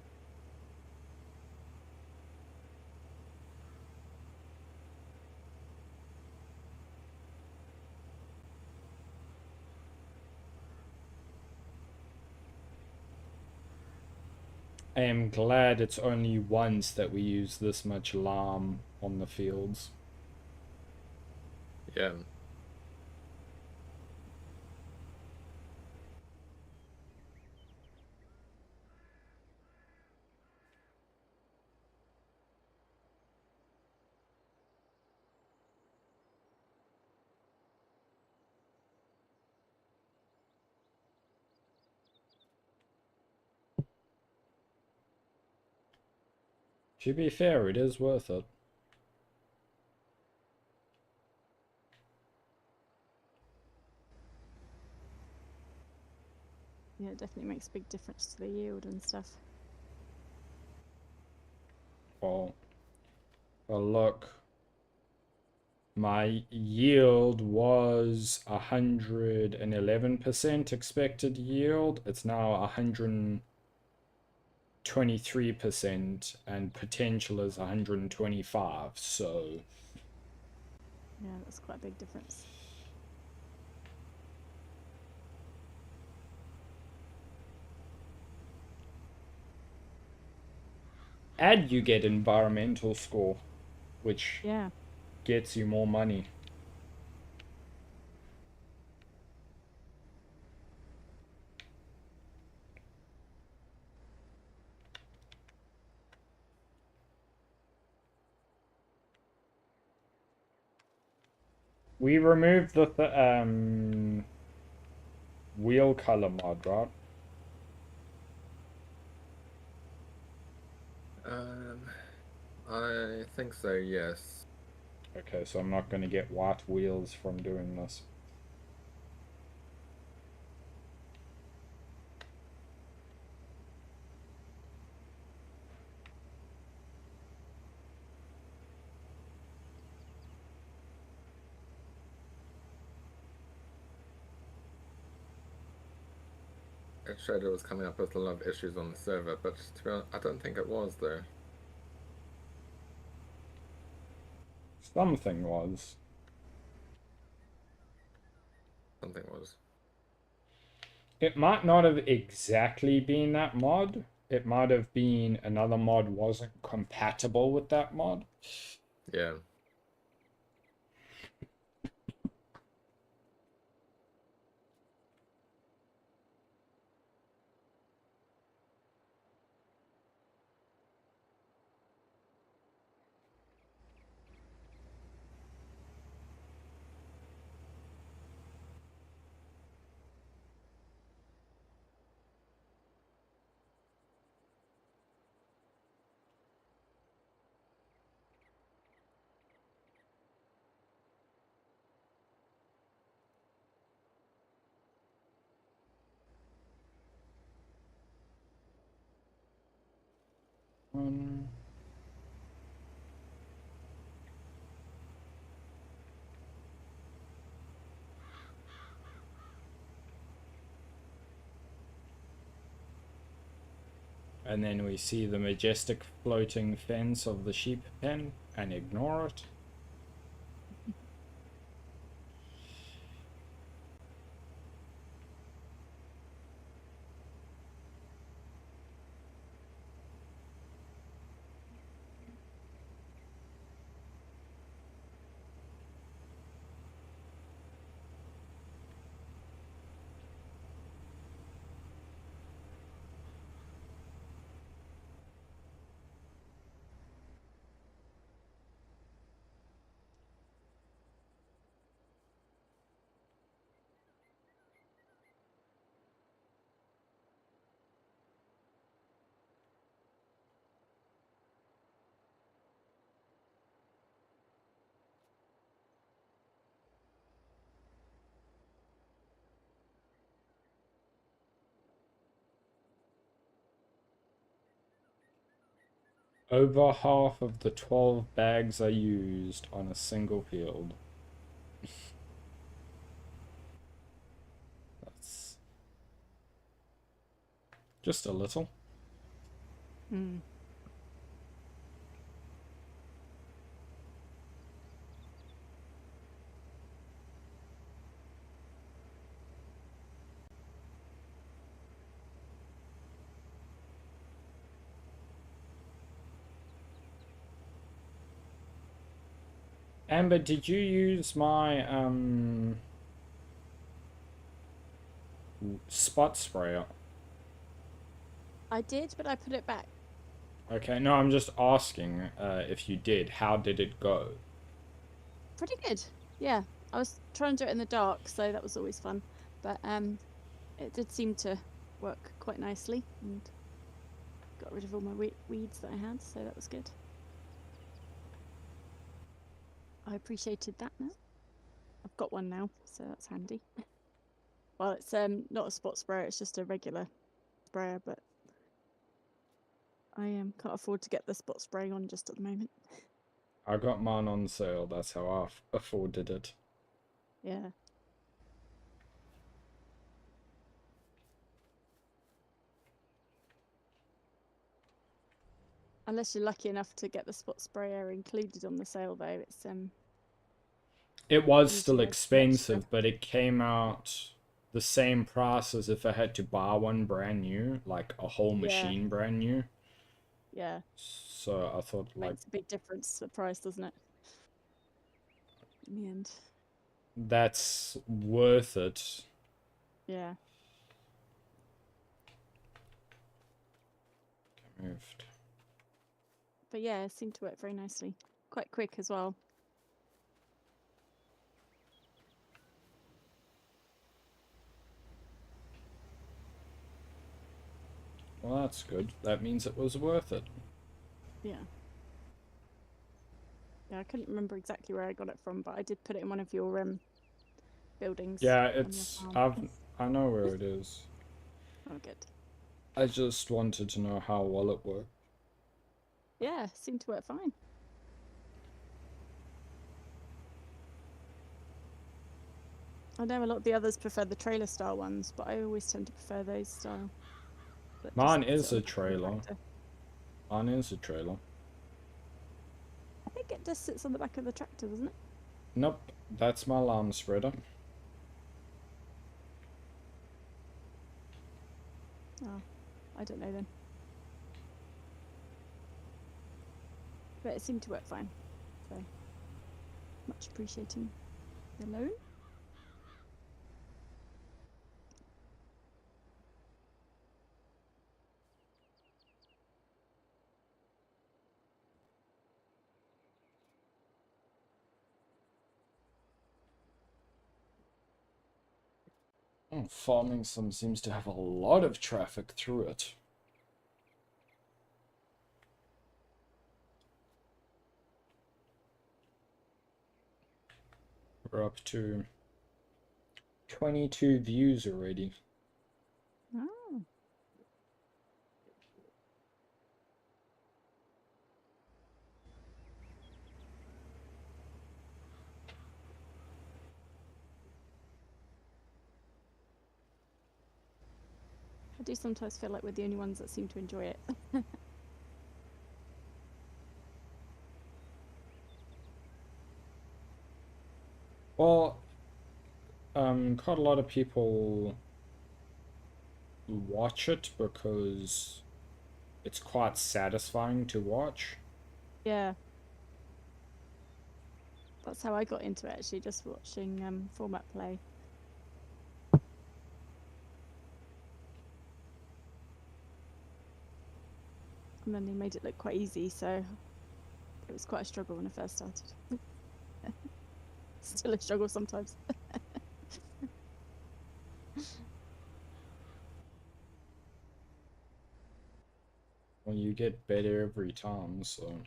I am glad it's only once that we use this much alarm on the fields. Yeah. To be fair, it is worth it. Yeah, it definitely makes a big difference to the yield and stuff. Well, look, my yield was 111% expected yield. It's now 123%, and potential is 125. So Yeah, that's quite a big difference. and you get environmental score, which Yeah. gets you more money. We removed the wheel color mod, right? I think so, yes. Okay, so I'm not going to get white wheels from doing this. It showed it was coming up with a lot of issues on the server, but to be honest, I don't think it was, though. Something was. Something was. It might not have exactly been that mod. It might have been another mod wasn't compatible with that mod. Yeah. Um, and then we see the majestic floating fence of the sheep pen and ignore it. Over half of the 12 bags are used on a single field. That's just a little. Hmm. Amber, did you use my spot sprayer? I did, but I put it back. Okay, no, I'm just asking if you did. How did it go? Pretty good. Yeah. I was trying to do it in the dark, so that was always fun. But it did seem to work quite nicely and got rid of all my weeds that I had, so that was good. I appreciated that now. I've got one now, so that's handy. Well, it's not a spot sprayer, it's just a regular sprayer, but I can't afford to get the spot spray on just at the moment. I got mine on sale, that's how I afforded it. Yeah. Unless you're lucky enough to get the spot sprayer included on the sale, though, it's It was still usually an extra. expensive, but it came out the same price as if I had to buy one brand new, like a whole machine brand new. Yeah. So I thought, like, Makes a big difference to the price, doesn't it? In the end. that's worth it. Yeah. Moved. But yeah, it seemed to work very nicely. Quite quick as well. Well, that's good. That means it was worth it. Yeah. Yeah, I couldn't remember exactly where I got it from, but I did put it in one of your buildings. Yeah, on your it's farm. I know where it is. Oh, good. I just wanted to know how well it worked. Yeah, seemed to work fine. I know a lot of the others prefer the trailer style ones, but I always tend to prefer those style. that Mine just is sit on a the back of the trailer. tractor. Mine is a trailer. I think it just sits on the back of the tractor, doesn't it? Nope, that's my alarm spreader. Oh, I don't know then. But it seemed to work fine, so much appreciating the loan. Oh, Farming Sim seems to have a lot of traffic through it. We're up to 22 views already. Oh. I do sometimes feel like we're the only ones that seem to enjoy it. Well, quite a lot of people watch it because it's quite satisfying to watch. Yeah. That's how I got into it, actually, just watching format play. And then they made it look quite easy, so it was quite a struggle when I first started. Still a struggle sometimes. Well, you get better every time, so.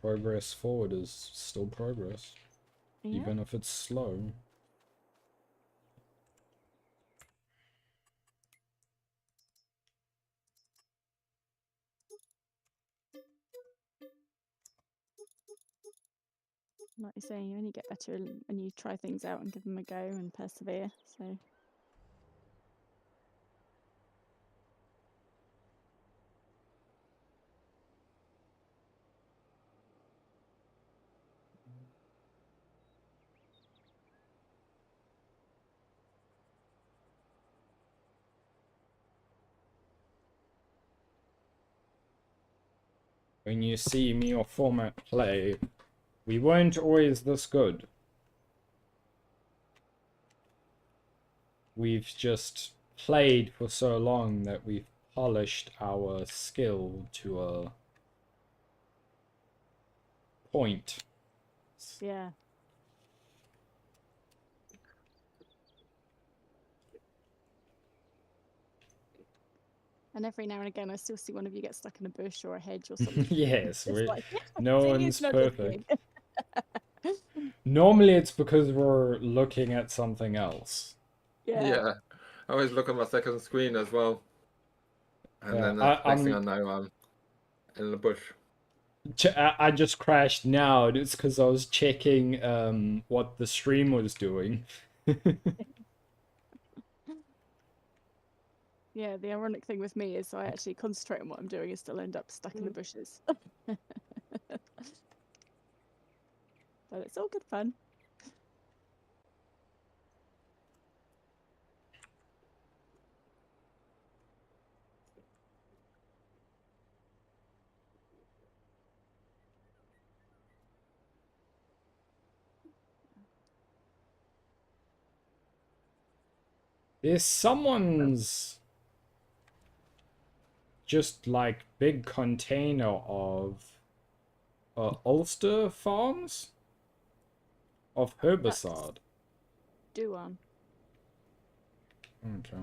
Progress forward is still progress, Yeah. even if it's slow. Like you say, you only get better when you try things out and give them a go and persevere. So When you see me or format play, we weren't always this good. We've just played for so long that we've polished our skill to a point. yeah, And every now and again, I still see one of you get stuck in a bush or a hedge or something. Yes, It's like, yeah, no see, one's it's not just me. perfect. Normally it's because we're looking at something else. Yeah. Yeah. I always look at my second screen as well. And then the next thing I know, I'm in the bush. I just crashed now. It's because I was checking what the stream was doing. Yeah, the ironic thing with me is I actually concentrate on what I'm doing and still end up stuck in the bushes. But it's all good fun. There's someone's just like big container of Ulster farms of That's herbicide. Duan. Okay.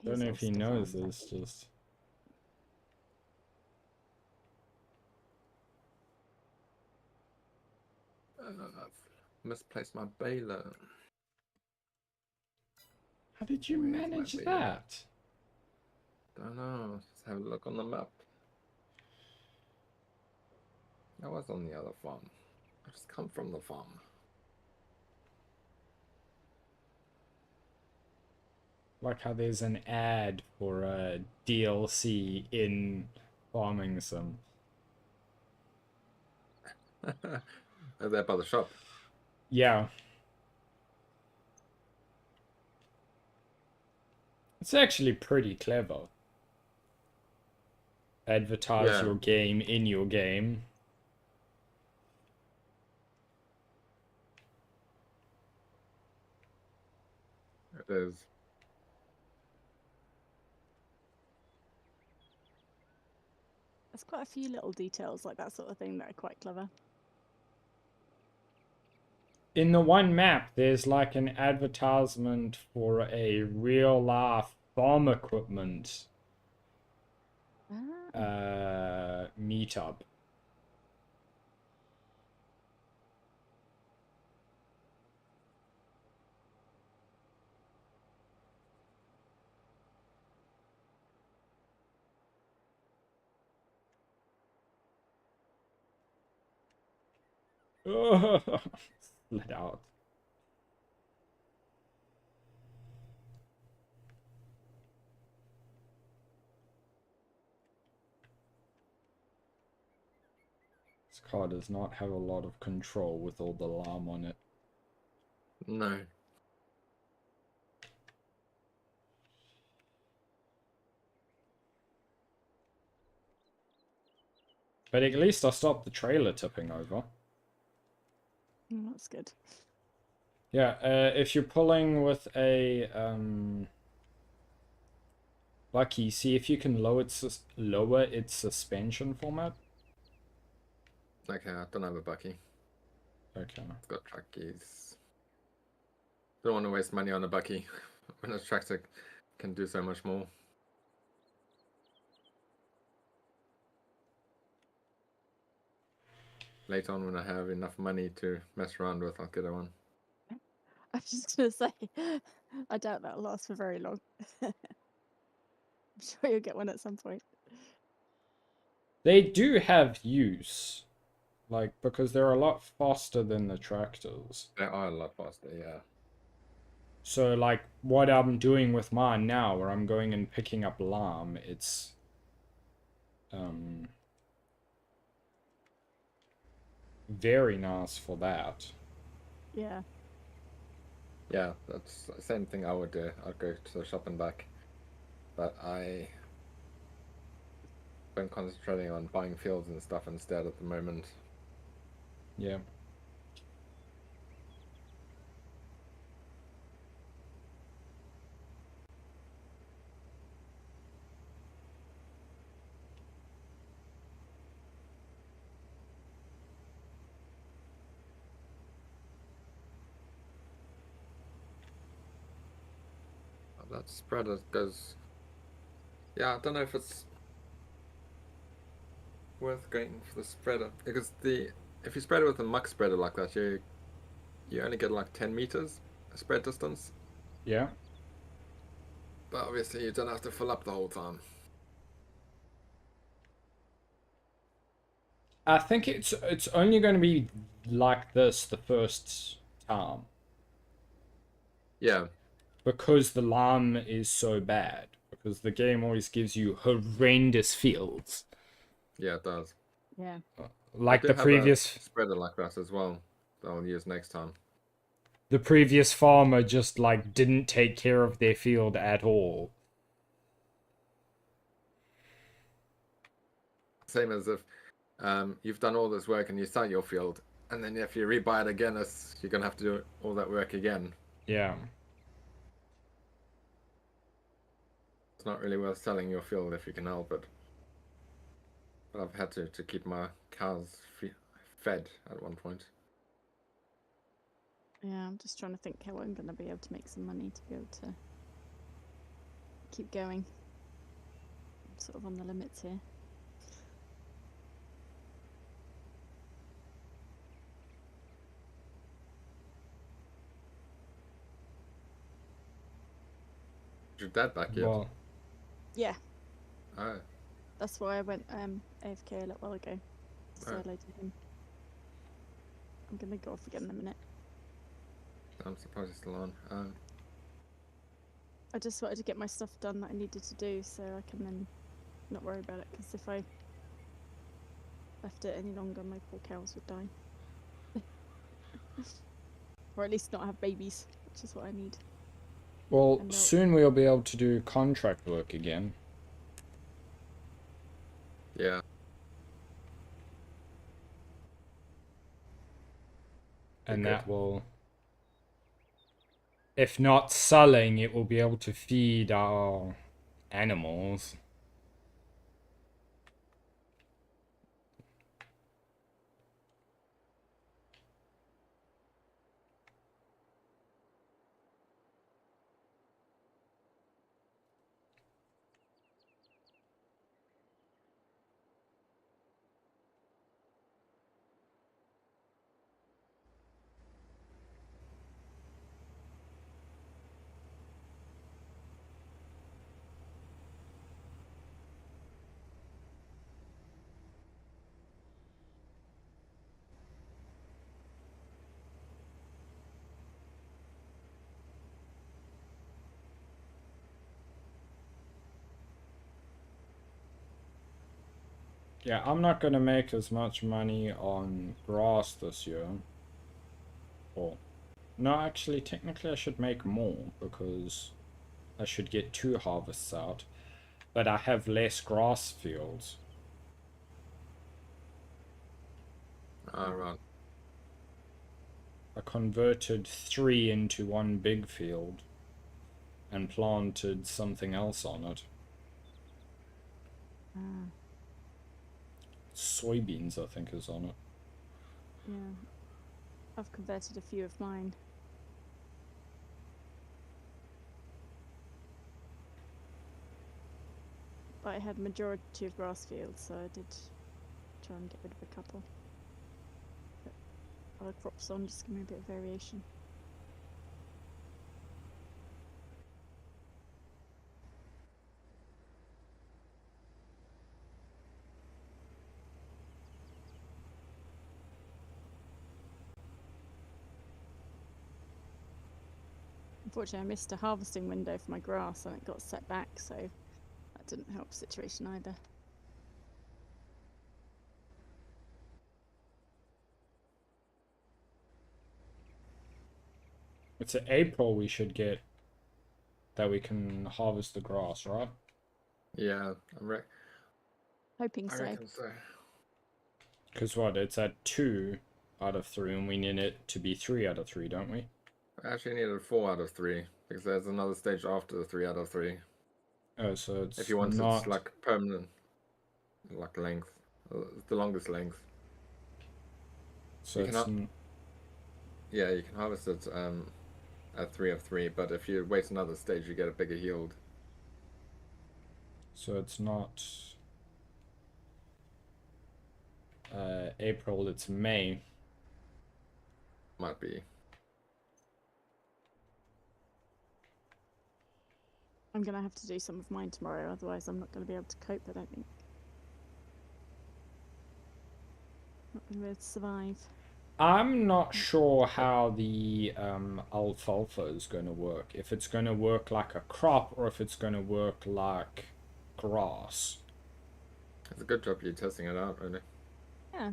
Don't He's know if he Ulster knows Farms, this. actually. Just I've misplaced my baler. how did you Where's my manage baler? that? Don't know. Let's have a look on the map. I was on the other farm. I just come from the farm. Like how there's an ad for a DLC in Farming Sim. There by the shop. Yeah. It's actually pretty clever. Advertise Yeah. your game in your game. It is. There's quite a few little details like that sort of thing that are quite clever. In the one map, there's like an advertisement for a real life farm equipment meetup. Let out. This car does not have a lot of control with all the alarm on it. No. But at least I stopped the trailer tipping over. That's good. Yeah, if you're pulling with a Lucky, see if you can lower its suspension format. Okay, I don't have a bucky. Okay. I've got track keys. Don't want to waste money on a bucky when a tractor can do so much more. Later on, when I have enough money to mess around with, I'll get a one. I was just going to say, I doubt that'll last for very long. I'm sure you'll get one at some point. They do have use, like, because they're a lot faster than the tractors. They are a lot faster, yeah. So, like, what I'm doing with mine now, where I'm going and picking up lime, it's very nice for that. Yeah. Yeah, that's the same thing I would do. I'd go to the shop and back. But I've been concentrating on buying fields and stuff instead at the moment. Yeah. That spreader goes Yeah, I don't know if it's worth going for the spreader because if you spread it with a muck spreader like that, you only get like 10 meters spread distance. Yeah. But obviously you don't have to fill up the whole time. I think it's only going to be like this the first time Yeah, because the llama is so bad. Because the game always gives you horrendous fields. yeah, it does. Yeah. I Like do have a previous spreader like that as well that I'll use next time. the previous farmer just like didn't take care of their field at all. Same as if you've done all this work and you start your field, and then if you rebuy it again, you're gonna have to do all that work again. Yeah. It's not really worth selling your field if you can help it. But I've had to keep my cows fed at one point. Yeah, I'm just trying to think how I'm going to be able to make some money to be able to keep going. I'm sort of on the limits here. Is your dad back yet? Well, Yeah, Oh, that's why I went AFK a little while ago. To say Oh. hello to him. I'm going to go off again in a minute. I'm surprised he's still on. Oh. I just wanted to get my stuff done that I needed to do so I can then not worry about it, because if I left it any longer my poor cows would die. Or at least not have babies, which is what I need. well, And soon we'll be able to do contract work again. Yeah. And Good. that will, if not selling, it will be able to feed our animals. Yeah, I'm not going to make as much money on grass this year. Or, no, actually, technically I should make more because I should get 2 harvests out. But I have less grass fields. Right. I converted 3 into 1 big field and planted something else on it. Ah, Soybeans, I think, is on it. yeah. I've converted a few of mine. But I had majority of grass fields, so I did try and get rid of a couple. But other crops on, just give me a bit of variation. Unfortunately, I missed a harvesting window for my grass and it got set back, so that didn't help the situation either. It's in April we should get that we can harvest the grass, right? Yeah, Hoping I so. reckon so. Because what? It's at 2 out of 3, and we need it to be 3 out of 3, don't we? I actually needed 4 out of 3 because there's another stage after the 3 out of 3. Oh, so it's If you want not... it's like permanent, like length, the longest length. So you it's... Yeah, you can harvest it at 3 of 3, but if you wait another stage, you get a bigger yield. So it's not April, it's May. Might be. I'm gonna have to do some of mine tomorrow, otherwise I'm not gonna be able to cope, I don't think. Not gonna be able to survive. I'm not sure how the alfalfa is going to work. If it's going to work like a crop or if it's going to work like grass. It's a good job you're testing it out, really. Yeah.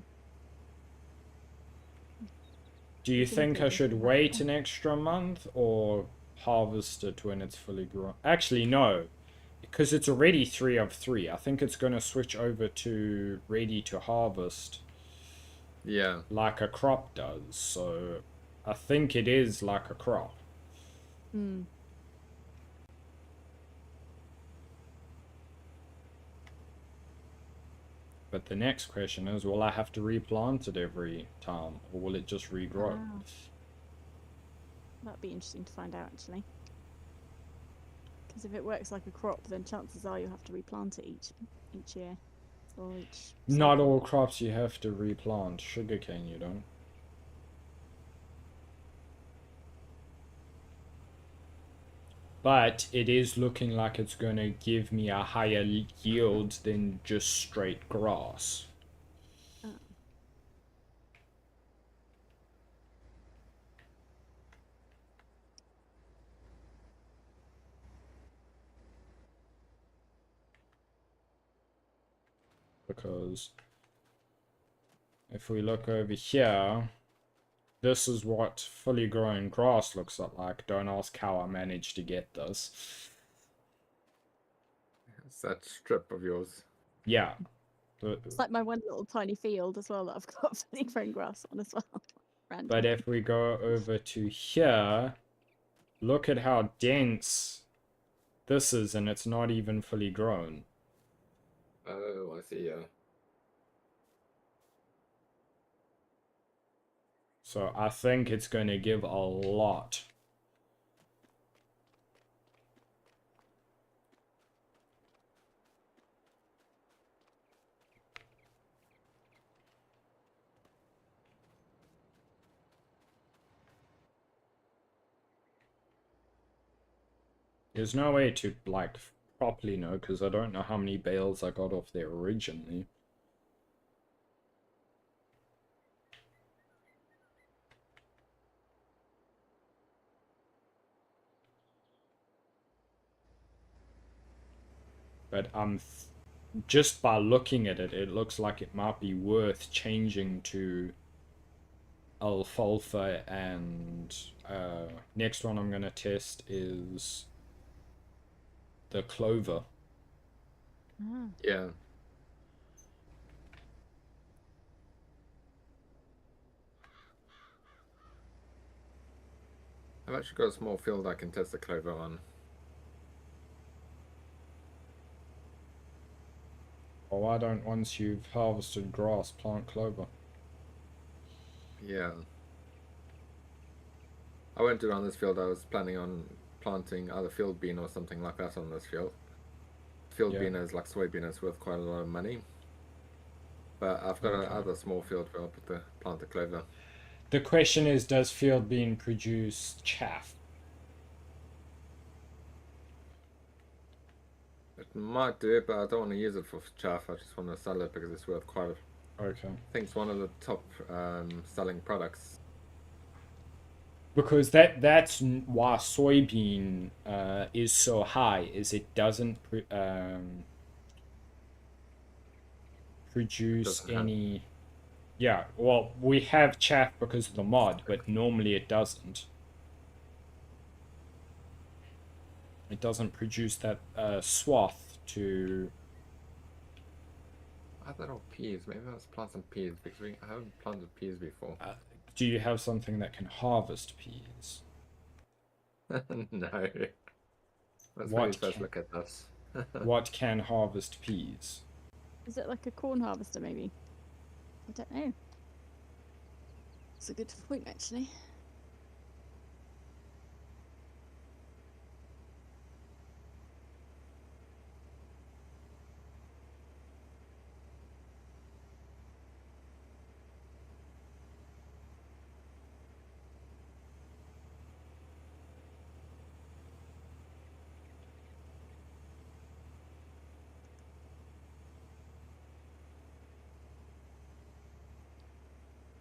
Do you Guinea think I pig should isn't wait helpful. an extra month or harvest it when it's fully grown? Actually, no, because it's already 3 of 3. I think it's going to switch over to ready to harvest Yeah. like a crop does. So I think it is like a crop. Hmm. But the next question is, will I have to replant it every time, or will it just regrow? Ah. That'd be interesting to find out, actually. Because if it works like a crop, then chances are you'll have to replant it each year, or each Not cycle. all crops you have to replant. Sugarcane you don't. But it is looking like it's going to give me a higher yield than just straight grass. Ah. Because if we look over here, this is what fully grown grass looks like. Don't ask how I managed to get this. It's that strip of yours. Yeah. It's like my one little tiny field as well that I've got fully grown grass on as well. Random. But if we go over to here, look at how dense this is, and it's not even fully grown. Oh, I see, yeah. So I think it's going to give a lot. There's no way to, like, properly know, because I don't know how many bales I got off there originally. But just by looking at it, it looks like it might be worth changing to alfalfa, and next one I'm going to test is the clover. Ah. Yeah. I've actually got a small field I can test the clover on. Or why don't, once you've harvested grass, plant clover? Yeah. I won't do it on this field. I was planning on planting either field bean or something like that on this field. Field Yeah. bean is like soybean, is worth quite a lot of money. But I've got Okay. another small field where I'll plant the clover. The question is, does field bean produce chaff? It might do it, but I don't want to use it for chaff. I just want to sell it because it's worth quite a... Okay. I think it's one of the top selling products. Because that's why soybean is so high, is it doesn't produce Doesn't have... any. Yeah, well, we have chaff because of the mod, but normally it doesn't. It doesn't produce that swath to. I thought all peas. Maybe let's plant some peas because I haven't planted peas before. Do you have something that can harvest peas? No. Let's What maybe first can- look at this. What can harvest peas? Is it like a corn harvester, maybe? I don't know. It's a good point, actually.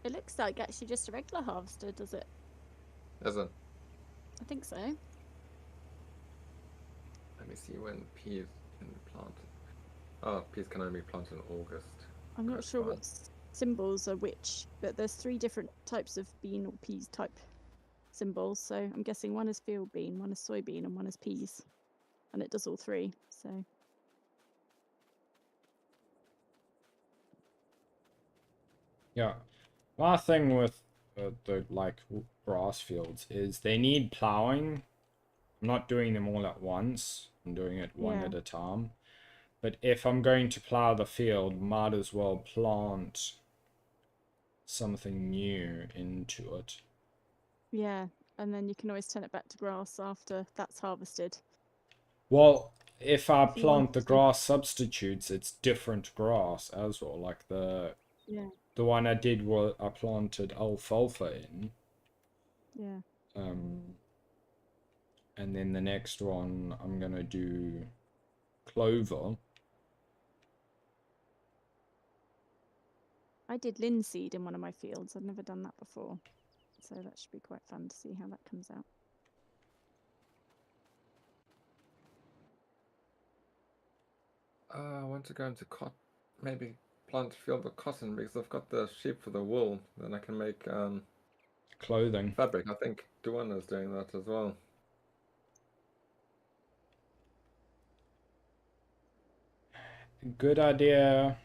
It looks like actually just a regular harvester, does it? Is it? I think so. Let me see when peas can be planted. Oh, peas can only be planted in August. I'm not That's sure fine. what symbols are which, but there's 3 different types of bean or peas type symbols. So I'm guessing one is field bean, one is soybean, and one is peas. And it does all 3, so... Yeah. My thing with the like grass fields is they need plowing. I'm not doing them all at once. I'm doing it one Yeah. at a time. But if I'm going to plow the field, might as well plant something new into it. Yeah, and then you can always turn it back to grass after that's harvested. Well, if I If you want plant the to. grass substitutes, it's different grass as well. Like the Yeah, one I did was I planted alfalfa in. yeah. And then the next one I'm gonna do clover. I did linseed in one of my fields. I've never done that before. So that should be quite fun to see how that comes out. I want to go into maybe plant a field of cotton because I've got the sheep for the wool. Then I can make Clothing. fabric. I think Duana's doing that as well. Good idea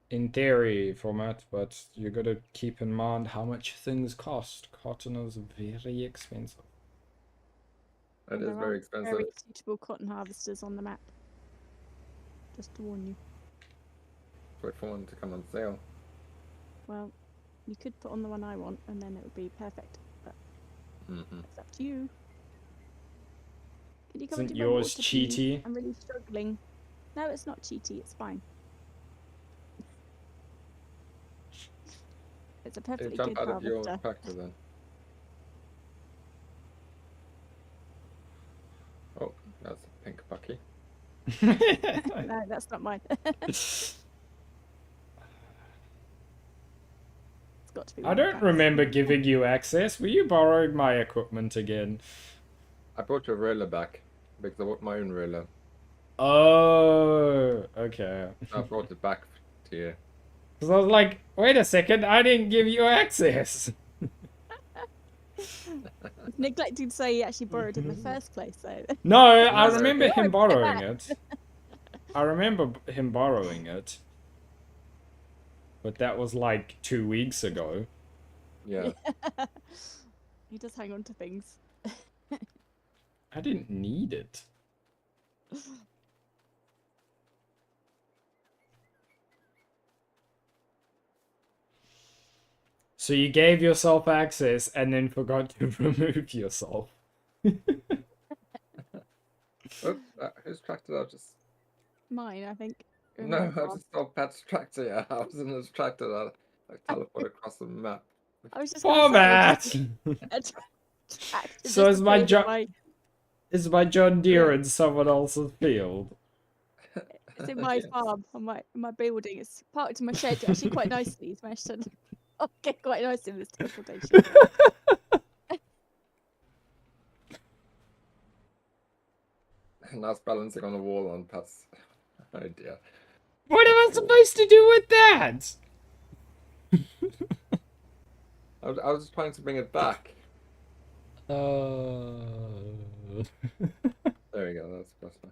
in theory format, but you gotta keep in mind how much things cost. Cotton is very expensive. It And is there very are expensive. very suitable cotton harvesters on the map. Just to warn you. Wait for one to come on sale. Well, you could put on the one I want and then it would be perfect. But it's up to you. Can you come and Isn't do my yours water, please? cheaty? I'm really struggling. No, it's not cheaty. It's fine. It's a Hey, perfectly jump good out of your harvester. tractor then. Oh, that's a pink bucky. No, that's not mine. It's got to be I one of don't Pat's. remember giving you access. Were you borrowing my equipment again? I brought your roller back because I bought my own roller. Oh, okay. I brought it back to you. Because I was like, wait a second, I didn't give you access. Neglecting to say he actually borrowed in the first place, though. No, I No. remember him Yeah, borrowing back. it. I remember him borrowing it. But that was like 2 weeks ago. Yeah. He does hang on to things. I didn't need it. So you gave yourself access and then forgot to remove yourself. Oops, whose tractor did I just... Mine, I think. In No, my I farm. just saw Pat's tractor. Yeah, I was in his tractor that I teleported across the map. I was just going to say, Format! tractor So just appeared in my... Is my John Deere Yeah. in someone else's field? It's in my Yes. farm, on my building. It's parked in my shed actually quite nicely. He's managed to get quite nicely in this teleportation. And that's balancing on the wall on Pat's... Oh dear. What am I supposed to do with that? I was trying to bring it back. There There we go, that's better.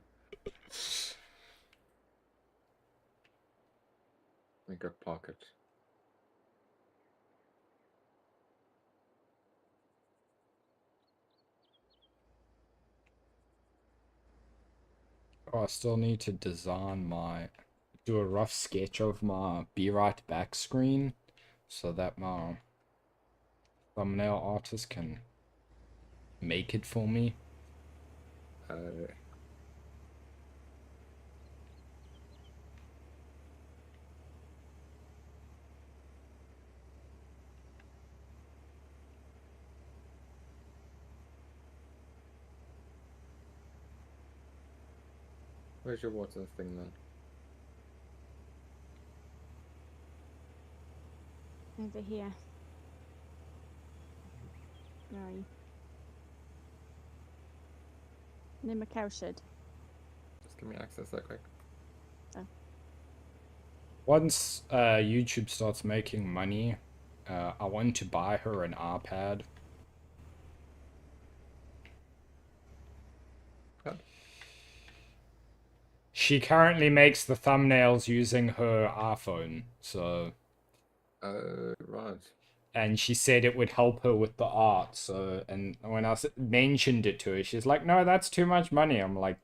We go park it. Oh, I still need to do a rough sketch of my Be Right Back screen so that my thumbnail artist can make it for me. Where's your water thing then? Over here. Where are you? Near my cow shed. Just give me access that quick. Once YouTube starts making money, I want to buy her an iPad. What? She currently makes the thumbnails using her iPhone, so... Right. And she said it would help her with the art, so... And when I mentioned it to her, she's like, no, that's too much money. I'm like,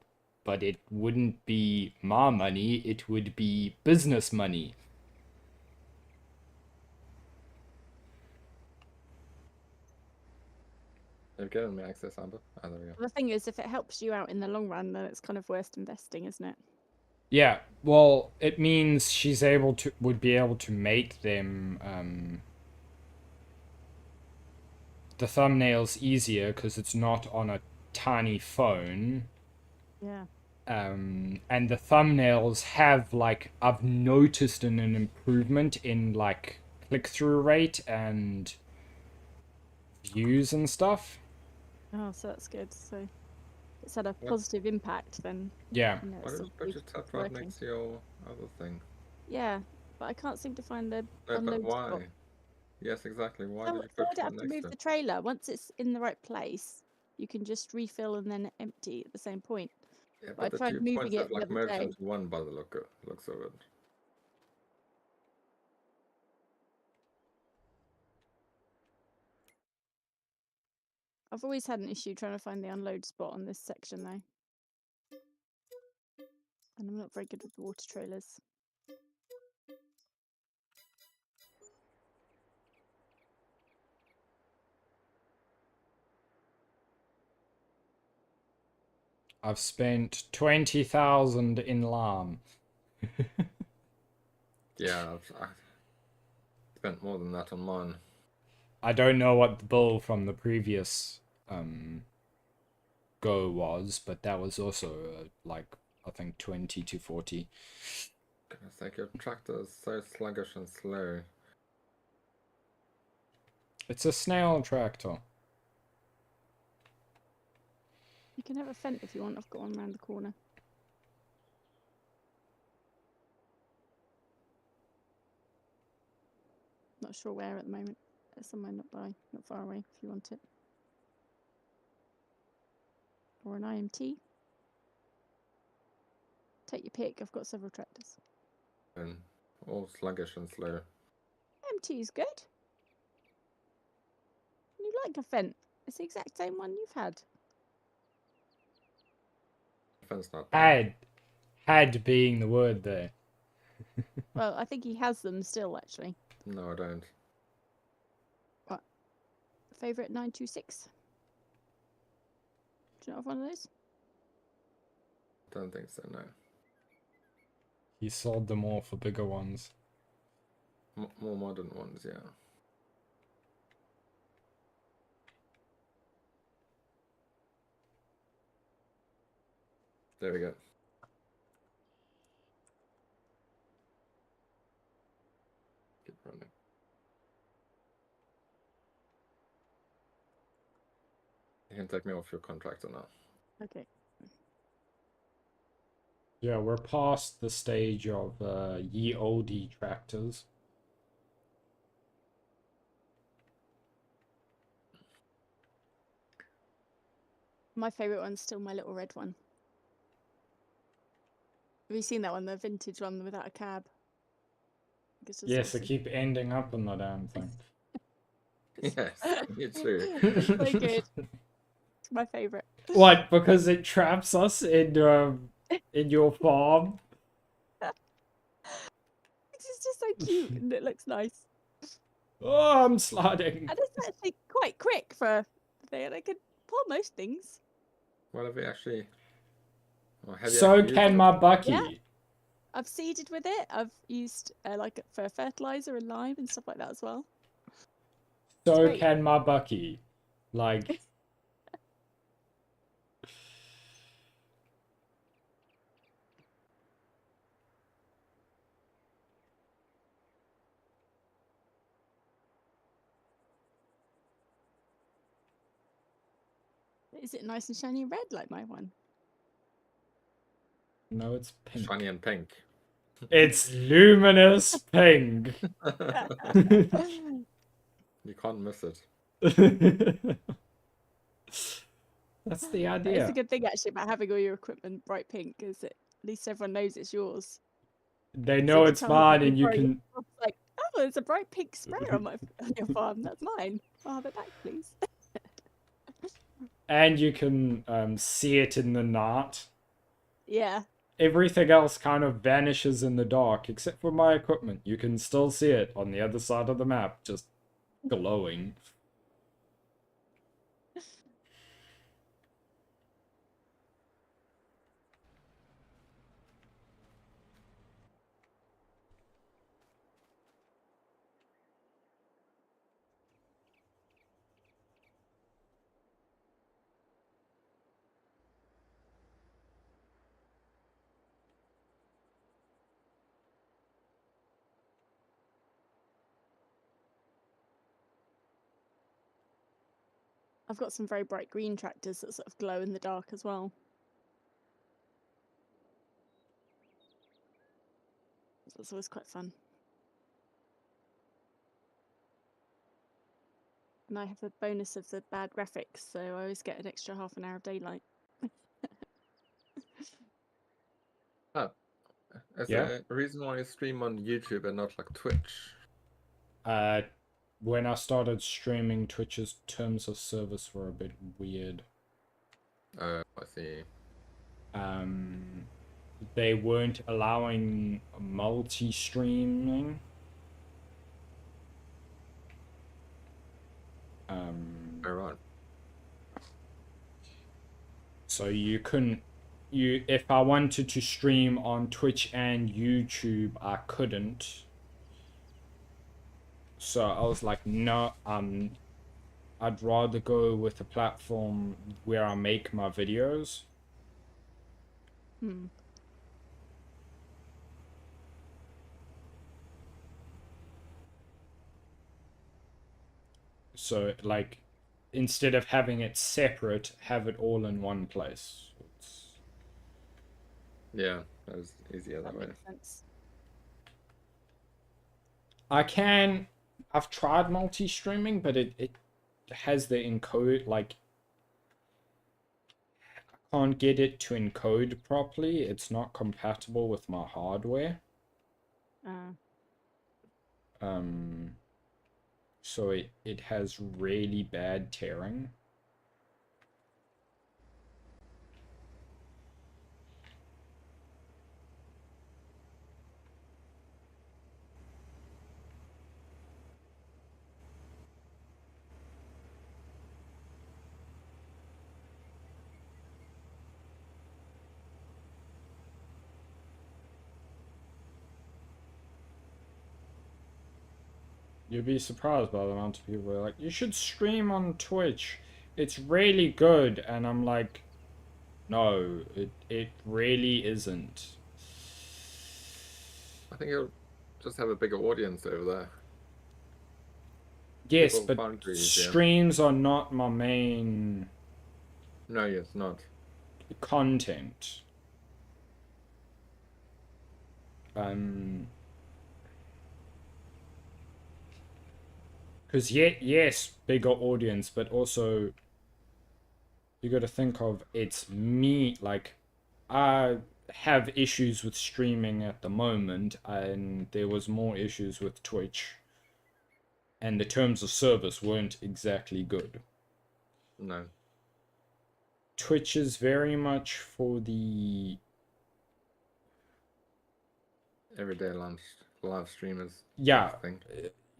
but it wouldn't be my money, it would be business money. You've given me access, Amber. Oh, there we go. The thing is, if it helps you out in the long run, then it's kind of worth investing, isn't it? Yeah, well, it means she's would be able to make them, the thumbnails easier because it's not on a tiny phone. Yeah. And the thumbnails have, like, I've noticed an improvement in, like, click-through rate and views and stuff. Oh, so that's good. So it's had a positive impact, then. Yeah. You know, Why it's did you put your tab right working. next to your other thing? Yeah, but I can't seem to find the No, but unload why? spot. Yes, exactly. Why So, did you so put I it don't right have to next move to? the trailer. Once it's in the right place, you can just refill and then empty at the same point. Yeah, But I but the tried 2 moving points have it the like other merged day. into one by the looks of it. I've always had an issue trying to find the unload spot on this section, though. And I'm not very good with the water trailers. I've spent 20,000 in LAM. Yeah, I spent more than that on mine. I don't know what the bill from the previous go was, but that was also like, I think 20 to 40. Goodness sake, your tractor is so sluggish and slow. It's a snail tractor. You can have a Fent if you want. I've got one around the corner. Not sure where at the moment. It's somewhere not far away if you want it. Or an IMT. Take your pick. I've got several tractors. And all sluggish and slow. IMT is good. You like a Fent. It's the exact same one you've had. Fence not bad. Had being the word there. Well, I think he has them still, actually. No, I don't. What? Favourite 926? Do you not have one of those? Don't think so, no. He sold them all for bigger ones. More modern ones, yeah. There we go. Keep running. You can take me off your contractor now. Okay. Yeah, we're past the stage of ye olde tractors. My favourite one's still my little red one. Have you seen that one, the vintage one without a cab? Yes, I keep ending up on the damn thing. Yes, you too. It's so good. It's my favourite. What? Because it traps us in your farm? It's just so cute and it looks nice. Oh, I'm sliding. And it's actually quite quick for the thing. And I can pull most things. What have you actually... Well, have you So actually used can it? my Bucky. Yeah. I've seeded with it. I've used like for fertilizer and lime and stuff like that as well. So great. can my Bucky. Like... Is it nice and shiny red like my one? No, it's pink. Shiny and pink. It's luminous pink. You can't miss it. That's the It's idea. a good thing actually about having all your equipment bright pink, is that at least everyone knows it's yours. They So know to it's tell them mine, you and you borrow your can. stuff, it's like, oh, there's a bright pink sprayer on your farm. That's mine. I'll have it back, please. And you can see it in the night. Yeah. Everything else kind of vanishes in the dark, except for my equipment. You can still see it on the other side of the map, just glowing. I've got some very bright green tractors that sort of glow in the dark as well. So that's always quite fun. And I have the bonus of the bad graphics, so I always get an extra half an hour of daylight. Is Yeah. there a reason why you stream on YouTube and not like Twitch? When I started streaming, Twitch's terms of service were a bit weird. I see. They weren't allowing multi-streaming. Alright. So you couldn't. If I wanted to stream on Twitch and YouTube, I couldn't. So I was like, no, I'd rather go with a platform where I make my videos. Hmm. So like, instead of having it separate, have it all in one place. Yeah, that was easier that way. Makes sense. I've tried multi-streaming, but it has the encode, like, I can't get it to encode properly. It's not compatible with my hardware. So it has really bad tearing. You'd be surprised by the amount of people who are like, you should stream on Twitch. It's really good. And I'm like, no, it really isn't. I think you'll just have a bigger audience over there. Yes, People but find it easier. streams are not my main No, it's not. content. Because yes, bigger audience, but also you got to think of it's me. Like, I have issues with streaming at the moment, and there was more issues with Twitch, and the terms of service weren't exactly good. No. Twitch is very much for the Everyday live streamers. yeah. Thing.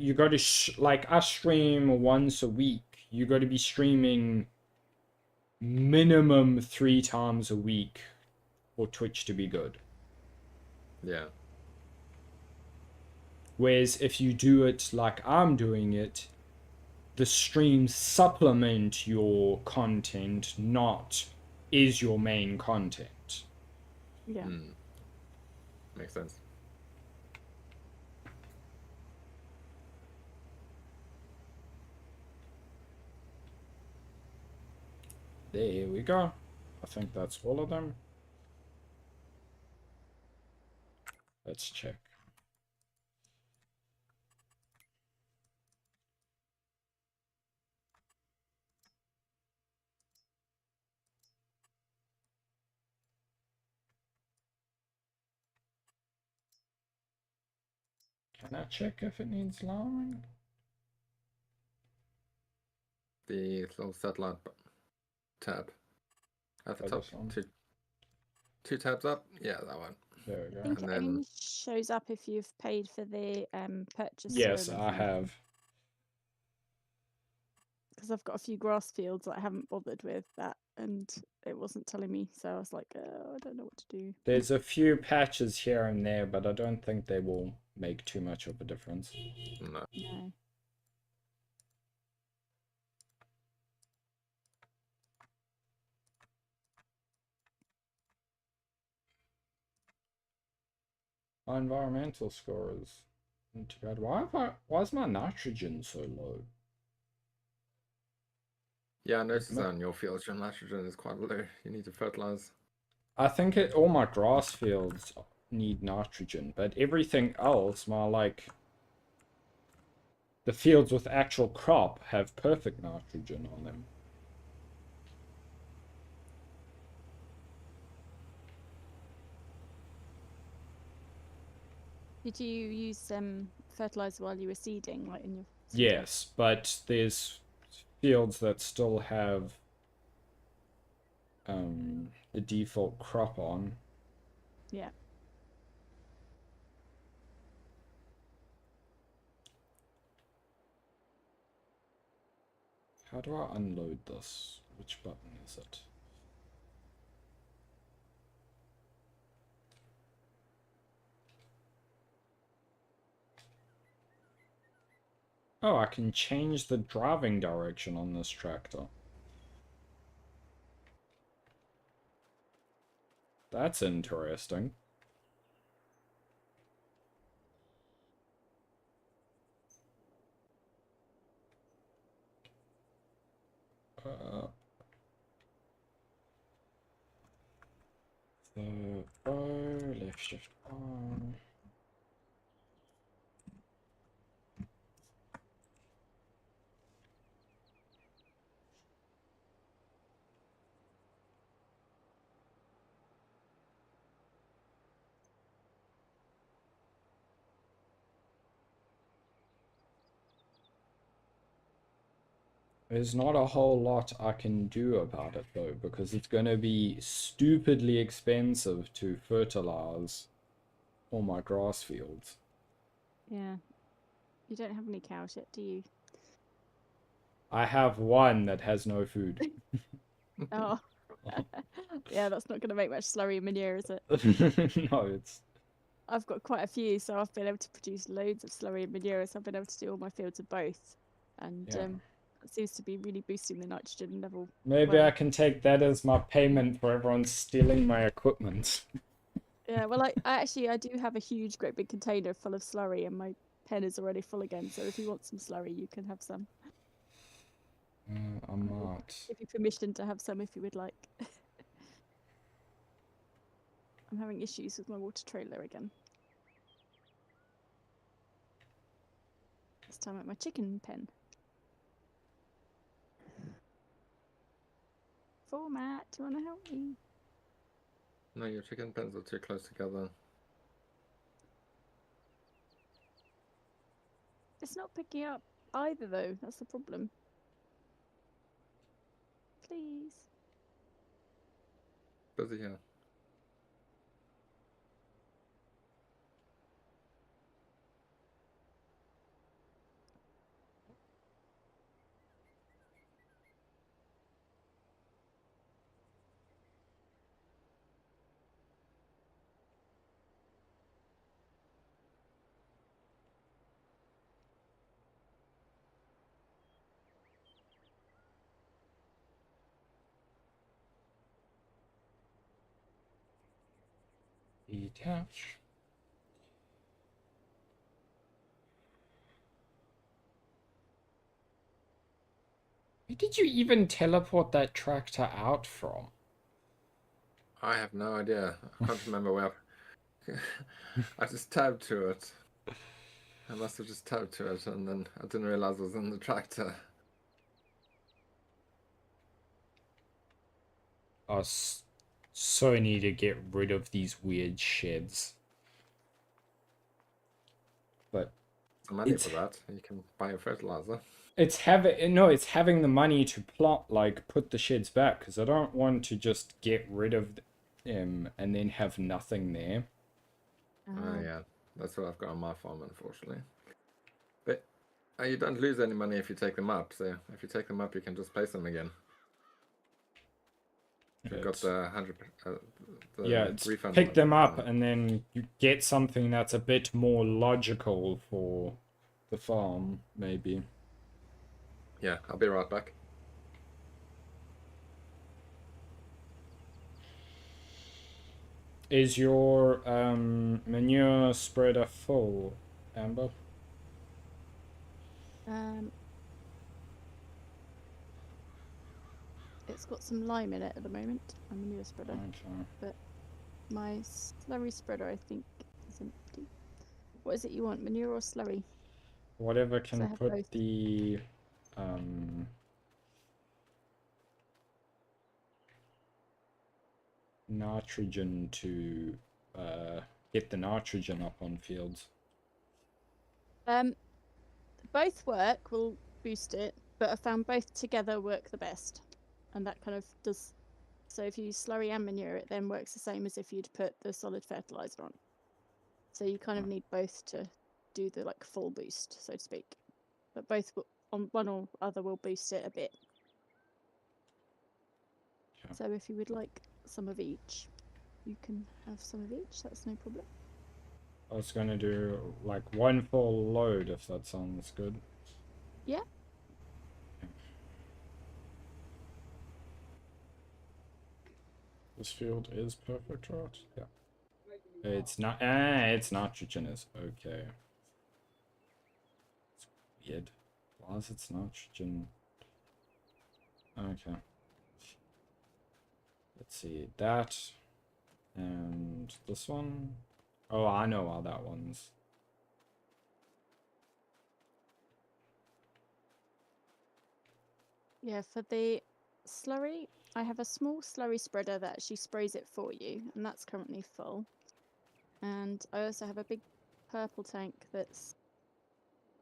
You got to like, I stream once a week. You got to be streaming minimum 3 times a week for Twitch to be good. Yeah. Whereas if you do it like I'm doing it, the streams supplement your content, not is your main content. Yeah. Makes sense. There we go. I think that's all of them. Let's check. Can I check if it needs lowering? The little satellite tab at the Oh, top. this one. Two tabs up. Yeah, that one. There we I go. think And it then- only shows up if you've paid for the purchase. Yes, I have. Because I've got a few grass fields that I haven't bothered with that, and it wasn't telling me, so I was like, oh, I don't know what to do. There's a few patches here and there, but I don't think they will make too much of a difference. No. No. My environmental score is not too bad. Why is my nitrogen so low? Yeah, I noticed that on your fields, your nitrogen is quite low. You need to fertilize. I think all my grass fields need nitrogen, but everything else, the fields with actual crop have perfect nitrogen on them. Did you use fertilizer while you were seeding, like in your seeding? Yes, but there's fields that still have the default crop on. Yeah. How do I unload this? Which button is it? Oh, I can change the driving direction on this tractor. That's interesting. So, O, left shift R. There's not a whole lot I can do about it though, because it's going to be stupidly expensive to fertilize all my grass fields. Yeah. You don't have any cows yet, do you? I have one that has no food. Oh. Yeah, that's not going to make much slurry manure, is it? No, it's... I've got quite a few, so I've been able to produce loads of slurry manure, so I've been able to do all my fields of both. And Yeah. it seemes to be really boosting the nitrogen level. Maybe well. I can take that as my payment for everyone stealing my equipment. Yeah, well, I do have a huge, great big container full of slurry, and my pen is already full again. So if you want some slurry, you can have some. I'm not. Give you permission to have some if you would like. I'm having issues with my water trailer again. This time at my chicken pen. Format, do you want to help me? No, your chicken pens are too close together. It's not picking up either, though. That's the problem. Please. Busy here. Detach. Where did you even teleport that tractor out from? I have no idea. I can't remember where. I just tabbed to it. I must have just tabbed to it, and then I didn't realize it was in the tractor. I so need to get rid of these weird sheds. But Some money it's for that. You can buy a fertilizer. it's having the money to plot, like, put the sheds back, because I don't want to just get rid of them and then have nothing there. Oh yeah, that's what I've got on my farm, unfortunately. But you don't lose any money if you take them up. So if you take them up, you can just place them again. We've got the 100. Yeah, it's refund. pick them up and then you get something that's a bit more logical for the farm, maybe. Yeah, I'll be right back. Is your manure spreader full, Amber? It's got some lime in it at the moment. My manure spreader, Okay. but my slurry spreader I think is empty. What is it you want, manure or slurry? Whatever 'Cause I can have put both. the nitrogen to get the nitrogen up on fields. Both work will boost it, but I found both together work the best, and that kind of does. So if you use slurry and manure, it then works the same as if you'd put the solid fertilizer on. So you kind of need both to do the like full boost, so to speak. But both will, on one or other will boost it a bit. Yeah. So if you would like some of each, you can have some of each. That's no problem. I was gonna do like one full load if that sounds good. Yeah. This field is perfect, right? Yeah. It's not. It's nitrogen is okay. It's weird. Why is it nitrogen? Okay. Let's see that, and this one. Oh, I know why that one's. Yeah, for the slurry, I have a small slurry spreader that actually sprays it for you, and that's currently full. And I also have a big purple tank that's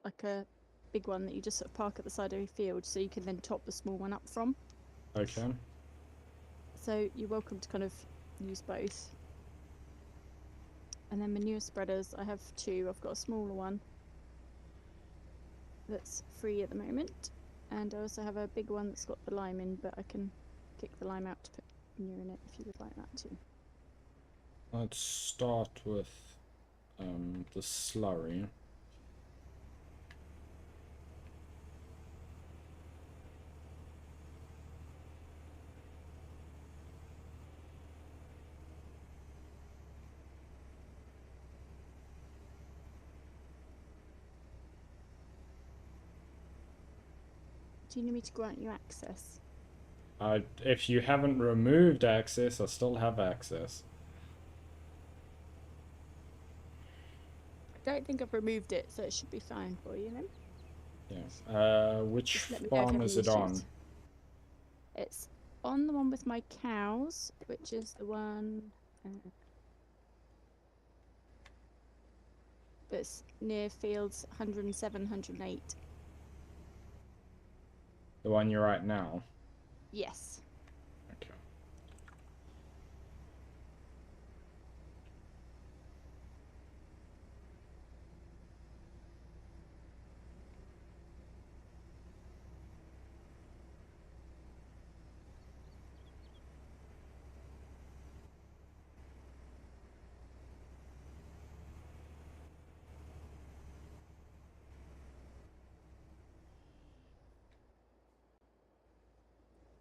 like a big one that you just sort of park at the side of your field, so you can then top the small one up from. Okay. So you're welcome to kind of use both. And then manure spreaders, I have two. I've got a smaller one that's free at the moment, and I also have a big one that's got the lime in, but I can kick the lime out to put manure in it if you would like that too. Let's start with the slurry. Do you need me to grant you access? If you haven't removed access, I still have access. I don't think I've removed it, so it should be fine for you then. Yeah. Which Just let me know if you farm have is any it on? issues. It's on the one with my cows, which is the one that's near fields 107, 108. The one you're at now? Yes. Okay.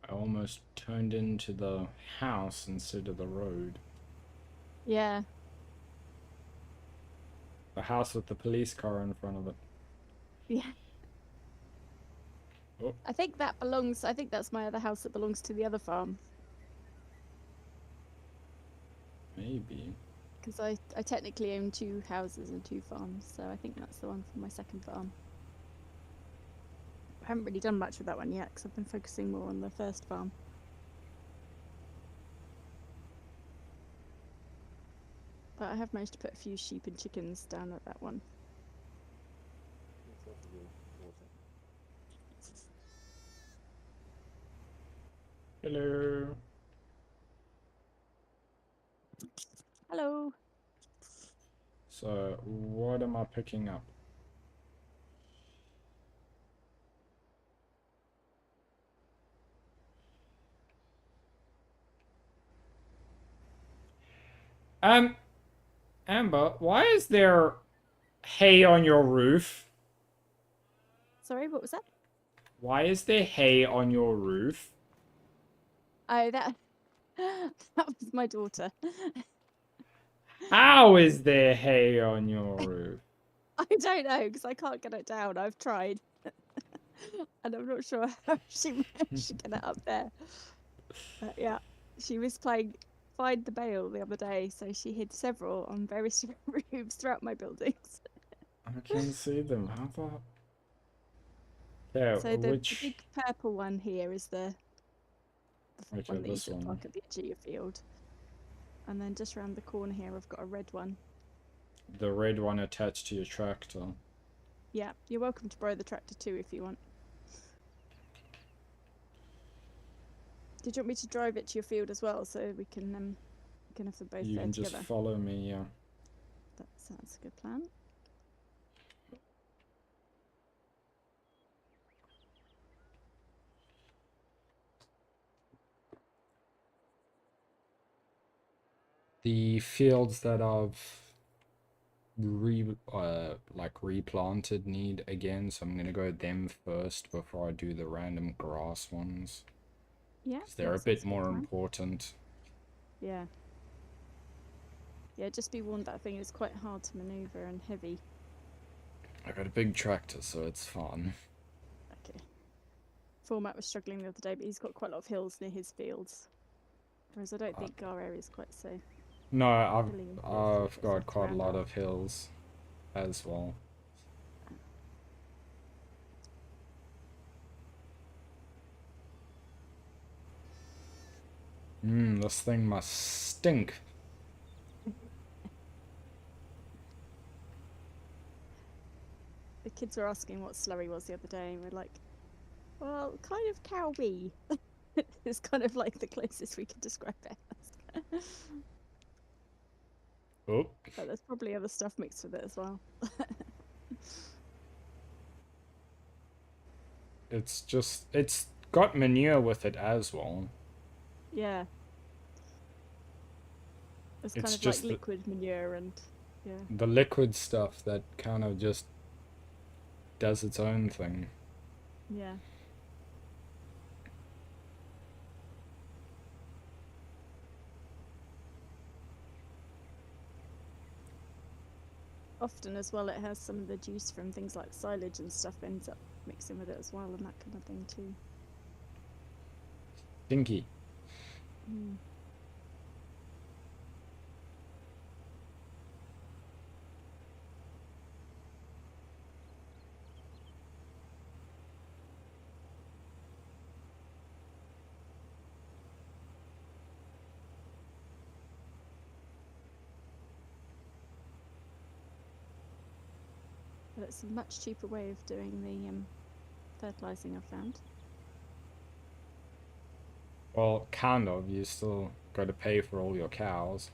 I almost turned into the house instead of the road. Yeah. The house with the police car in front of it. Yeah. Oh, I think that belongs. I think that's my other house that belongs to the other farm. maybe. Because I technically own 2 houses and 2 farms, so I think that's the one for my second farm. I haven't really done much with that one yet because I've been focusing more on the first farm. But I have managed to put a few sheep and chickens down at that one. Hello. Hello. So, what am I picking up? Amber, why is there hay on your roof? Sorry, what was that? Why is there hay on your roof? Oh, that that was my daughter. How is there hay on your roof? I don't know because I can't get it down. I've tried, and I'm not sure how she managed to get it up there. But yeah, she was playing Find the Bale the other day, so she hid several on various different roofs throughout my buildings. I can see them. How about... Yeah, So the which... big purple one here is the Okay, one that you this should one. park at the edge of your field. And then just around the corner here, I've got a red one. The red one attached to your tractor. Yeah, you're welcome to borrow the tractor too if you want. Did you want me to drive it to your field as well, so we can have them both You there can together? just follow me, yeah. That sounds a good plan. The fields that I've replanted need again, so I'm gonna go them first before I do the random grass ones. Yeah, 'Cause they're a that sounds bit a good more plan. important. Yeah. Yeah, just be warned that thing is quite hard to maneuver and heavy. I got a big tractor, so it's fun. Okay. Format was struggling the other day, but he's got quite a lot of hills near his fields. Whereas I don't think our area is quite so No, hilly and I've got flat quite a around lot our... of hills as well. This thing must stink. The kids were asking what slurry was the other day, and we're like, well, kind of cow wee. It's kind of like the closest we could describe it as. Oh, But there's probably other stuff mixed with it as well. it's got manure with it as well. Yeah. It's kind It's of like just liquid manure and yeah. the liquid stuff that kind of just does its own thing. Yeah. Often as well, it has some of the juice from things like silage and stuff ends up mixing with it as well, and that kind of thing too. Stinky. Mm. But it's a much cheaper way of doing the fertilising, I've found. Well, kind of. You still got to pay for all your cows.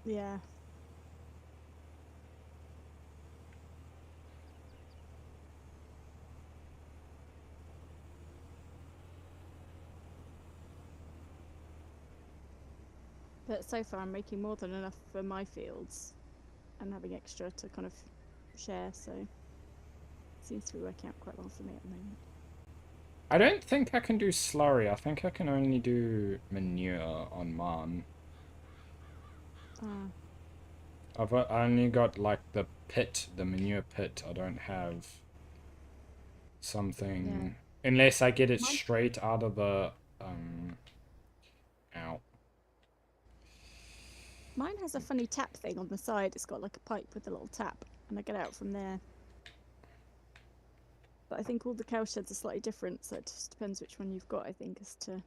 Yeah. But so far I'm making more than enough for my fields and having extra to kind of share, so it seems to be working out quite well for me at the moment. I don't think I can do slurry. I think I can only do manure on mine. I've only got like the manure pit. I don't have something. Yeah. Unless I get it Mine- straight out of the out. Mine has a funny tap thing on the side. It's got like a pipe with a little tap, and I get out from there. But I think all the cow sheds are slightly different, so it just depends which one you've got, I think, as to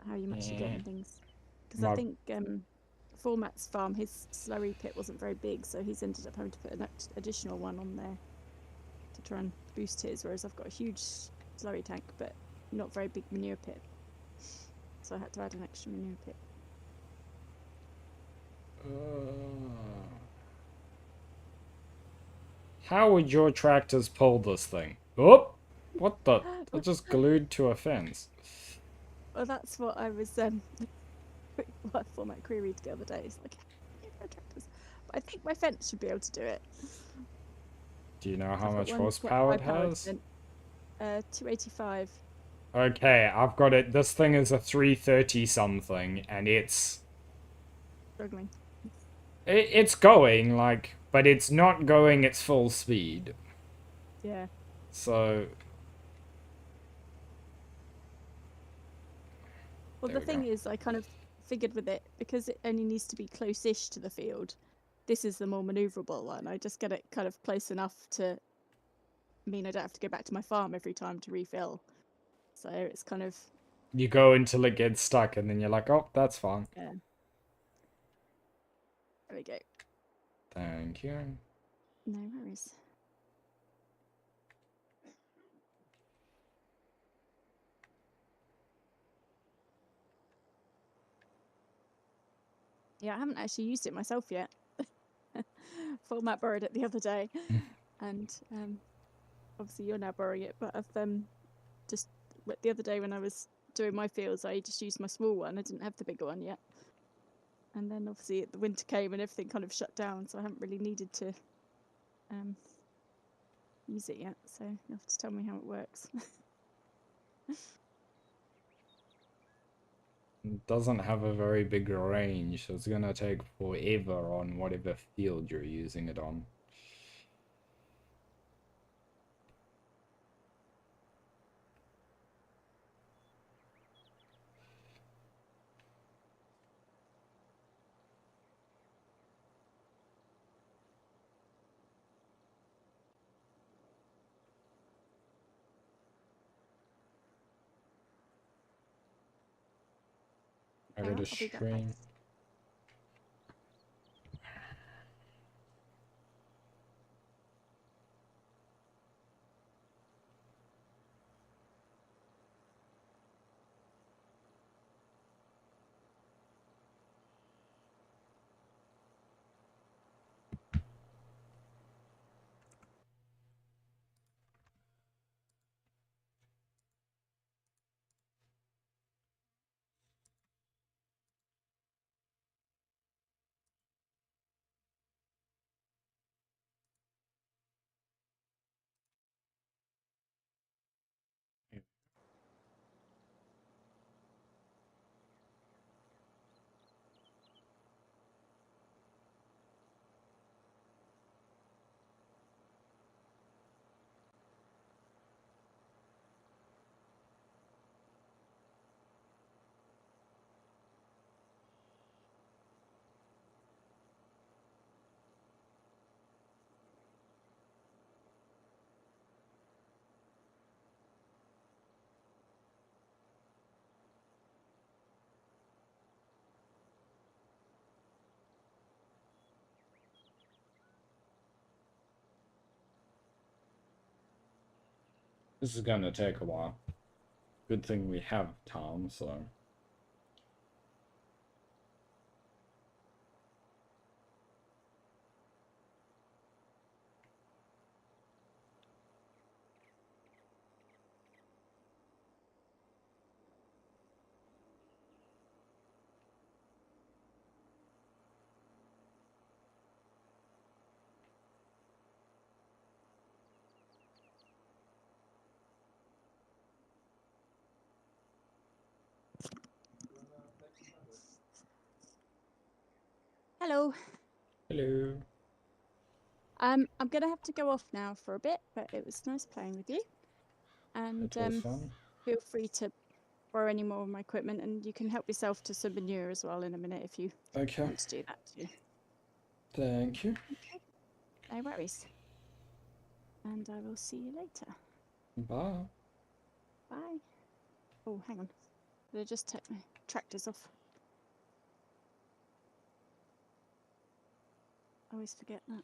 how you match your Yeah. and things. Because I think Format's farm, his slurry pit wasn't very big, so he's ended up having to put an additional one on there to try and boost his, whereas I've got a huge slurry tank, but not very big manure pit. So I had to add an extra manure pit. How would your tractors pull this thing? Oh, what the? They're just glued to a fence. Well, that's what I was what Format queried the other day. It's like, tractors. But I think my fence should be able to do it. Do you know how I've got much one quite horsepower it high-powered has? fence. 285. Okay, I've got it. This thing is a 330 something, and it's Struggling. it's going like, but it's not going its full speed. Yeah. So Well, there the we thing go. is, I kind of figured with it, because it only needs to be close-ish to the field, this is the more manoeuvrable one. I just get it kind of close enough to mean I don't have to go back to my farm every time to refill. So it's kind of... You go until it gets stuck, and then you're like, oh, that's fine. Yeah. There we go. Thank you. No worries. Yeah, I haven't actually used it myself yet. Format borrowed it the other day, and obviously you're now borrowing it. But I've just the other day when I was doing my fields, I just used my small one. I didn't have the bigger one yet, and then obviously the winter came and everything kind of shut down, so I haven't really needed to use it yet. So you have to tell me how it works. It doesn't have a very big range, so it's gonna take forever on whatever field you're using it on. I Hang got on, a I'll be back. string. This is gonna take a while. Good thing we have Tom, so. Hello. Hello. I'm gonna have to go off now for a bit, but it was nice playing with you. And It was fun. feel free to borrow any more of my equipment, and you can help yourself to some manure as well in a minute if you Okay. want to do that too. Thank you. Okay, no worries. And I will see you later. Bye. Bye. Oh, hang on. Did I just take my tractors off? I always forget that.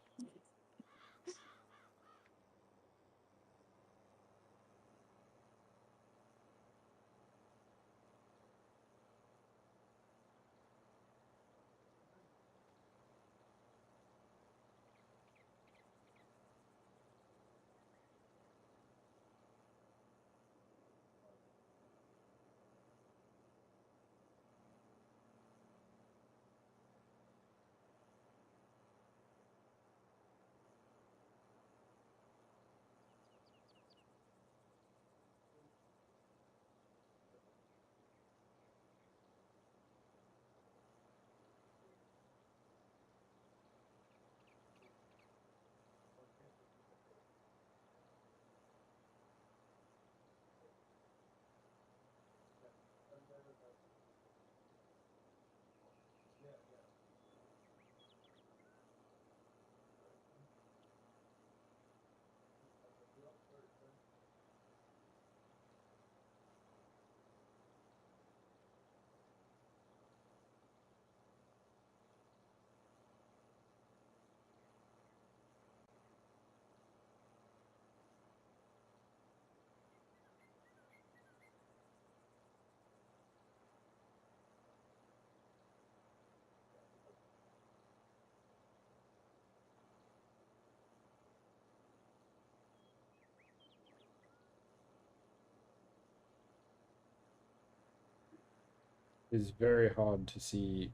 It's very hard to see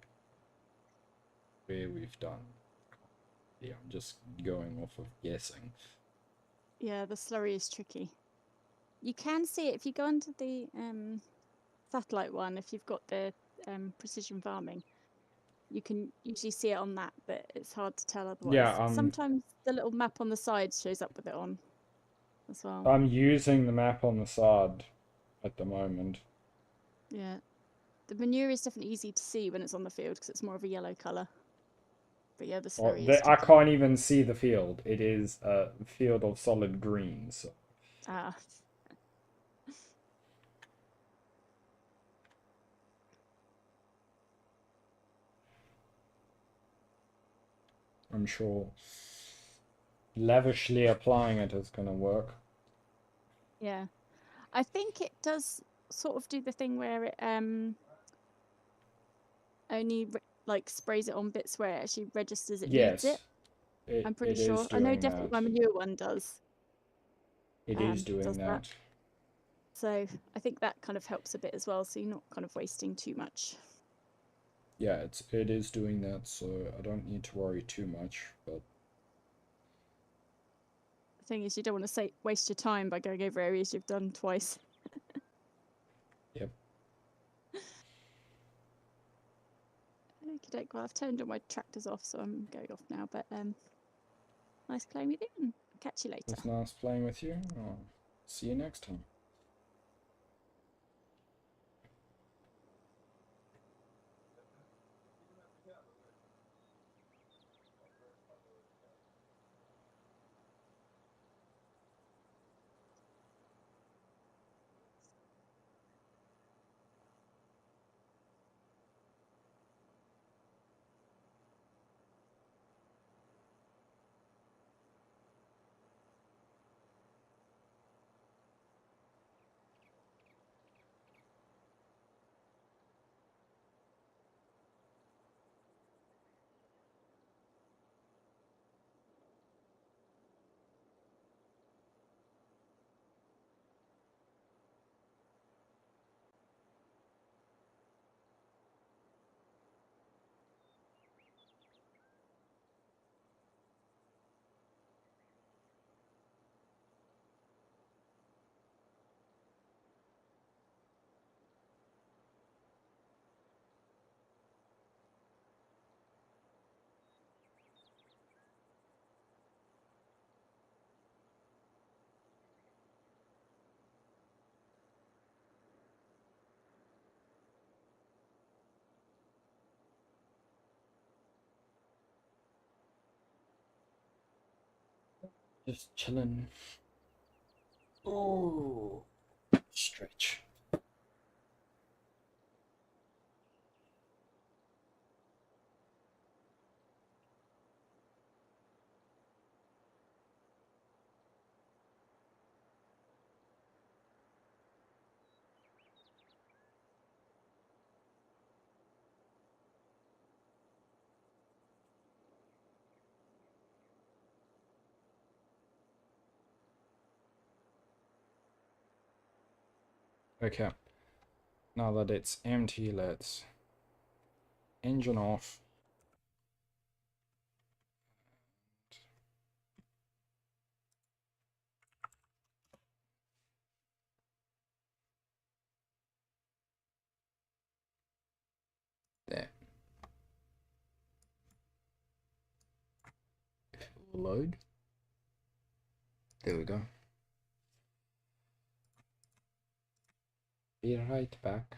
where we've done. Yeah, I'm just going off of guessing. Yeah, the slurry is tricky. You can see it if you go onto the satellite one, if you've got the precision farming. You can usually see it on that, but it's hard to tell otherwise. Yeah, Sometimes the little map on the side shows up with it on as well. I'm using the map on the side at the moment. Yeah. The manure is definitely easy to see when it's on the field because it's more of a yellow colour. But yeah, the slurry is I tricky. can't even see the field. It is a field of solid green. So. Ah. I'm sure lavishly applying it is going to work. Yeah. I think it does sort of do the thing where it only like sprays it on bits where it actually registers it needs it. I'm pretty sure. I know definitely my manure one does. It is doing that. So I think that kind of helps a bit as well, so you're not kind of wasting too much. Yeah, it is doing that, so I don't need to worry too much. But The thing is, you don't want to waste your time by going over areas you've done twice. yep. Okay, well, I've turned all my tractors off, so I'm going off now. But nice playing with you, and catch you later. It's nice playing with you. I'll see you next time. Just chilling. Oh, stretch. Okay, now that it's empty, let's engine off. There. Load. There we go. Be right back.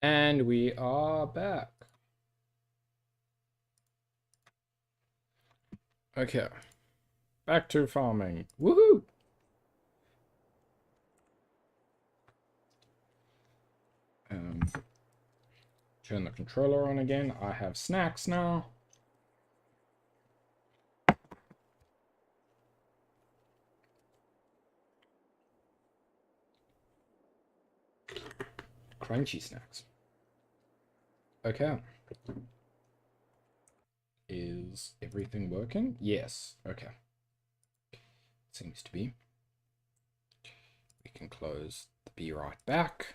And we are back. Okay. Back to farming. Woohoo! Turn the controller on again. I have snacks now. Crunchy snacks. Okay. Is everything working? Yes. Okay. Seems to be. We can close the be right back.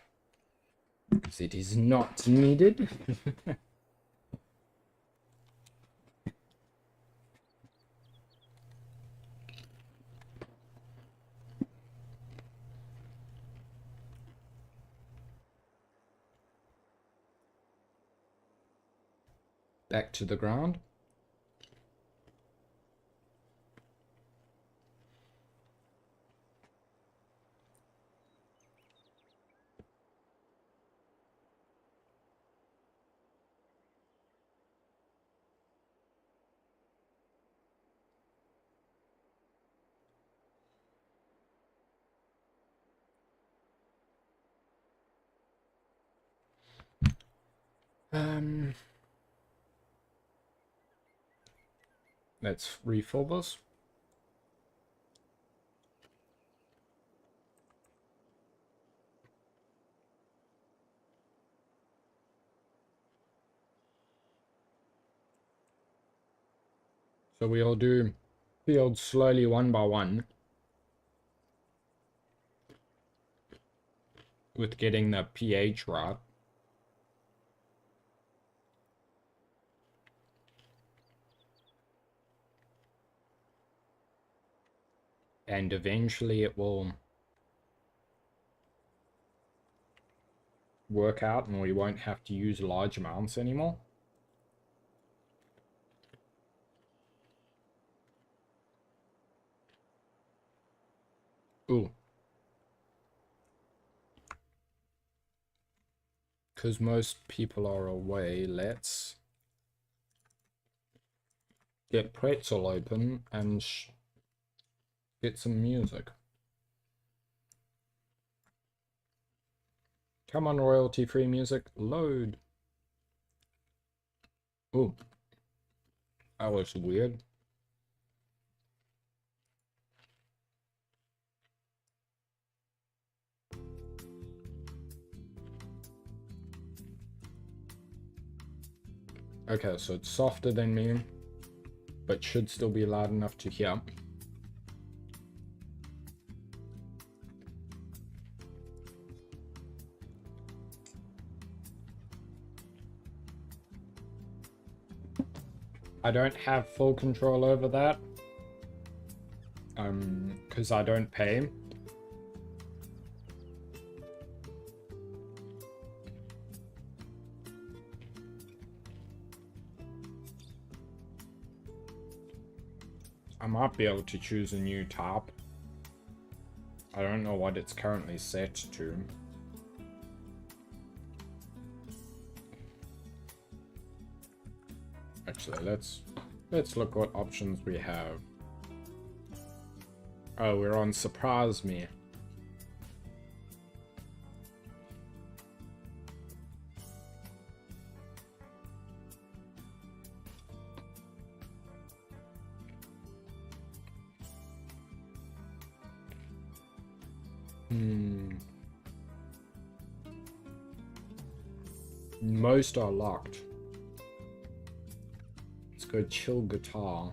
Because it is not needed. Back to the ground. Let's refill this. So we'll do fields slowly one by one. With getting the pH right. And eventually it will work out and we won't have to use large amounts anymore. Ooh. Because most people are away, let's get Pretzel open and get some music. Come on, royalty-free music, load. Ooh. That was weird. Okay, so it's softer than me, but should still be loud enough to hear. I don't have full control over that, because I don't pay. I might be able to choose a new tab. I don't know what it's currently set to. Actually, let's look what options we have. Oh, we're on Surprise Me. Most are locked. Let's go chill guitar.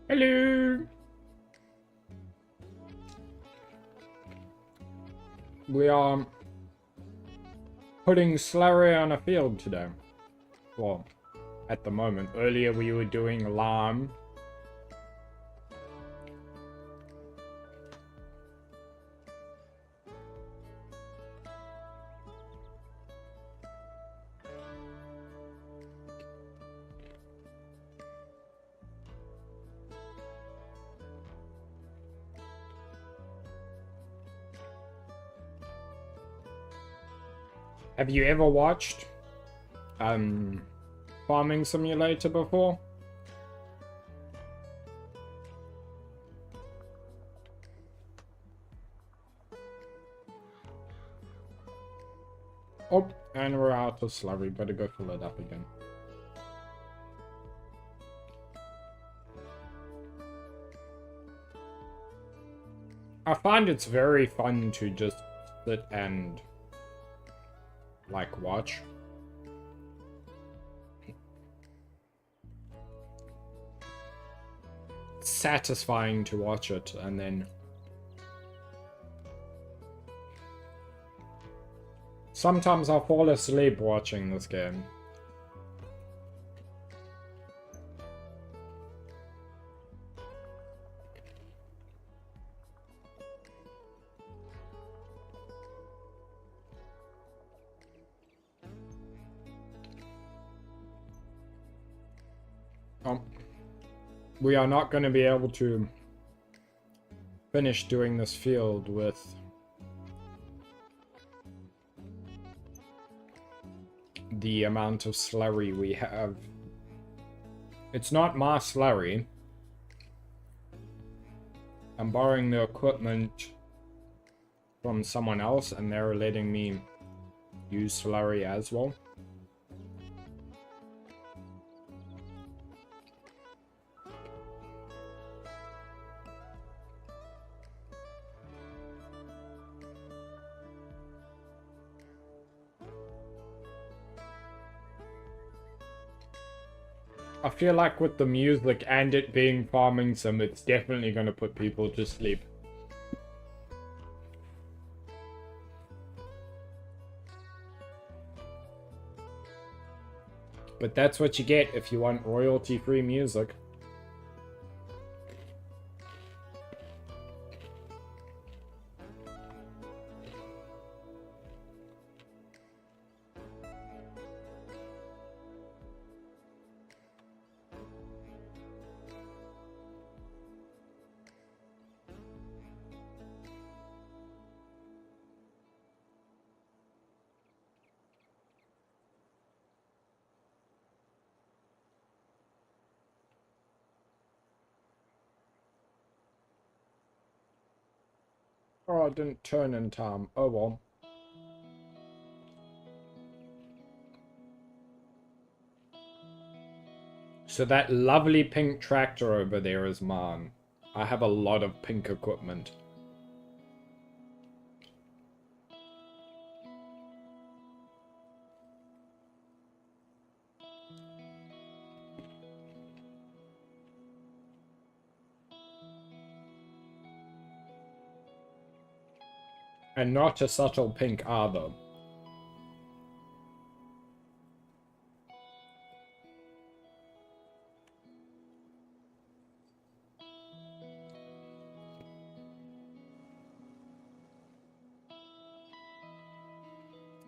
Hello. we are putting slurry on a field today. Well, at the moment. Earlier we were doing lime. Have you ever watched Farming Simulator before? Oh, and we're out of slurry. Better go fill it up again. I find it's very fun to just sit and like watch. It's satisfying to watch it, and then sometimes I'll fall asleep watching this game. We are not going to be able to finish doing this field with the amount of slurry we have. It's not my slurry. I'm borrowing the equipment from someone else, and they're letting me use slurry as well. I feel like with the music and it being farming sim, it's definitely going to put people to sleep. But that's what you get if you want royalty-free music. Oh, I didn't turn in time. Oh well. So that lovely pink tractor over there is mine. I have a lot of pink equipment. And not a subtle pink either.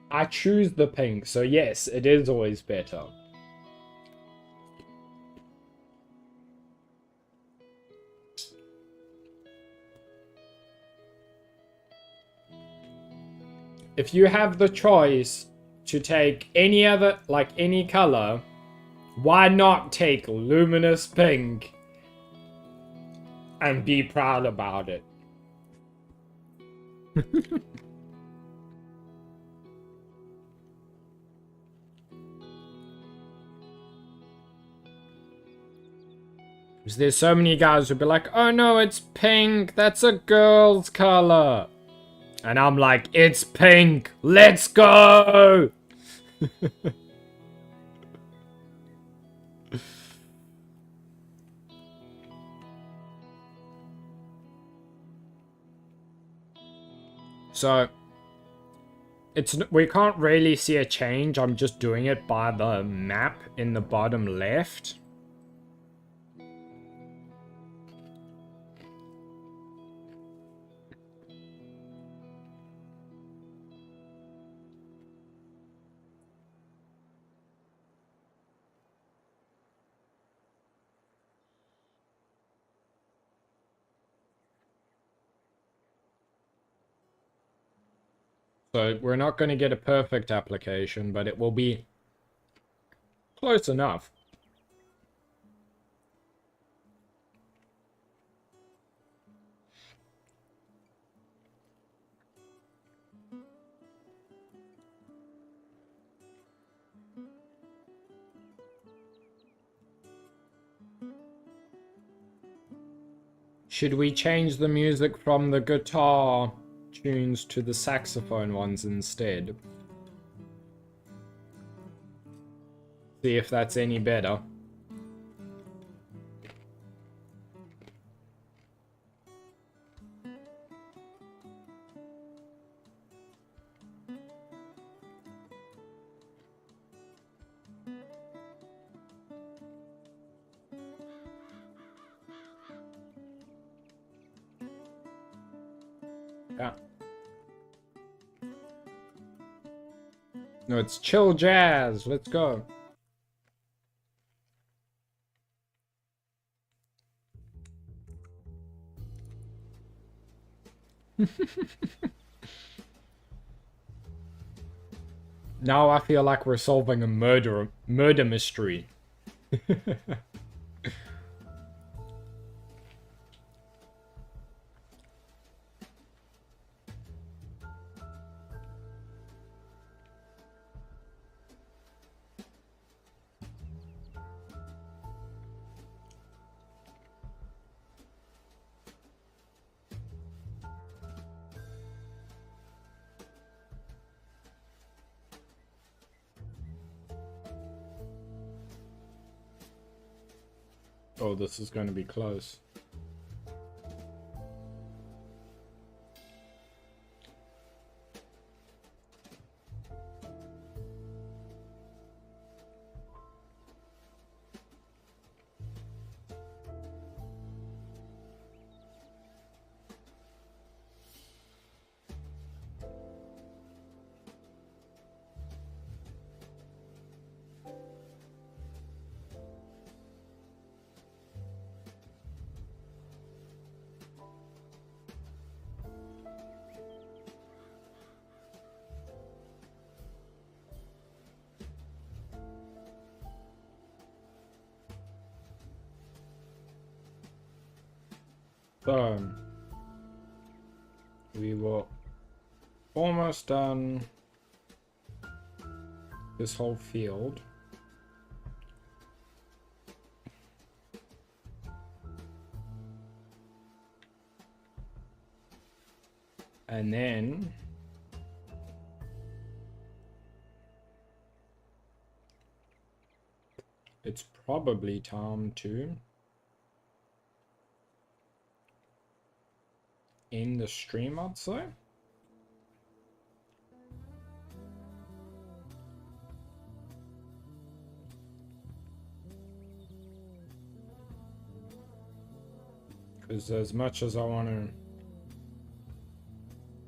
I choose the pink, so yes, it is always better. If you have the choice to take any other, like any color, why not take luminous pink and be proud about it? Because there's so many guys who'd be like, oh no, it's pink, that's a girl's color. And I'm like, it's pink, let's go! So, we can't really see a change. I'm just doing it by the map in the bottom left. So we're not going to get a perfect application, but it will be close enough. Should we change the music from the guitar tunes to the saxophone ones instead? See if that's any better. Yeah. No, it's chill jazz. Let's go. Now I feel like we're solving a murder mystery. Oh, this is going to be close. So, we were almost done this whole field. And then it's probably time to end the stream, I'd say. Because as much as I want to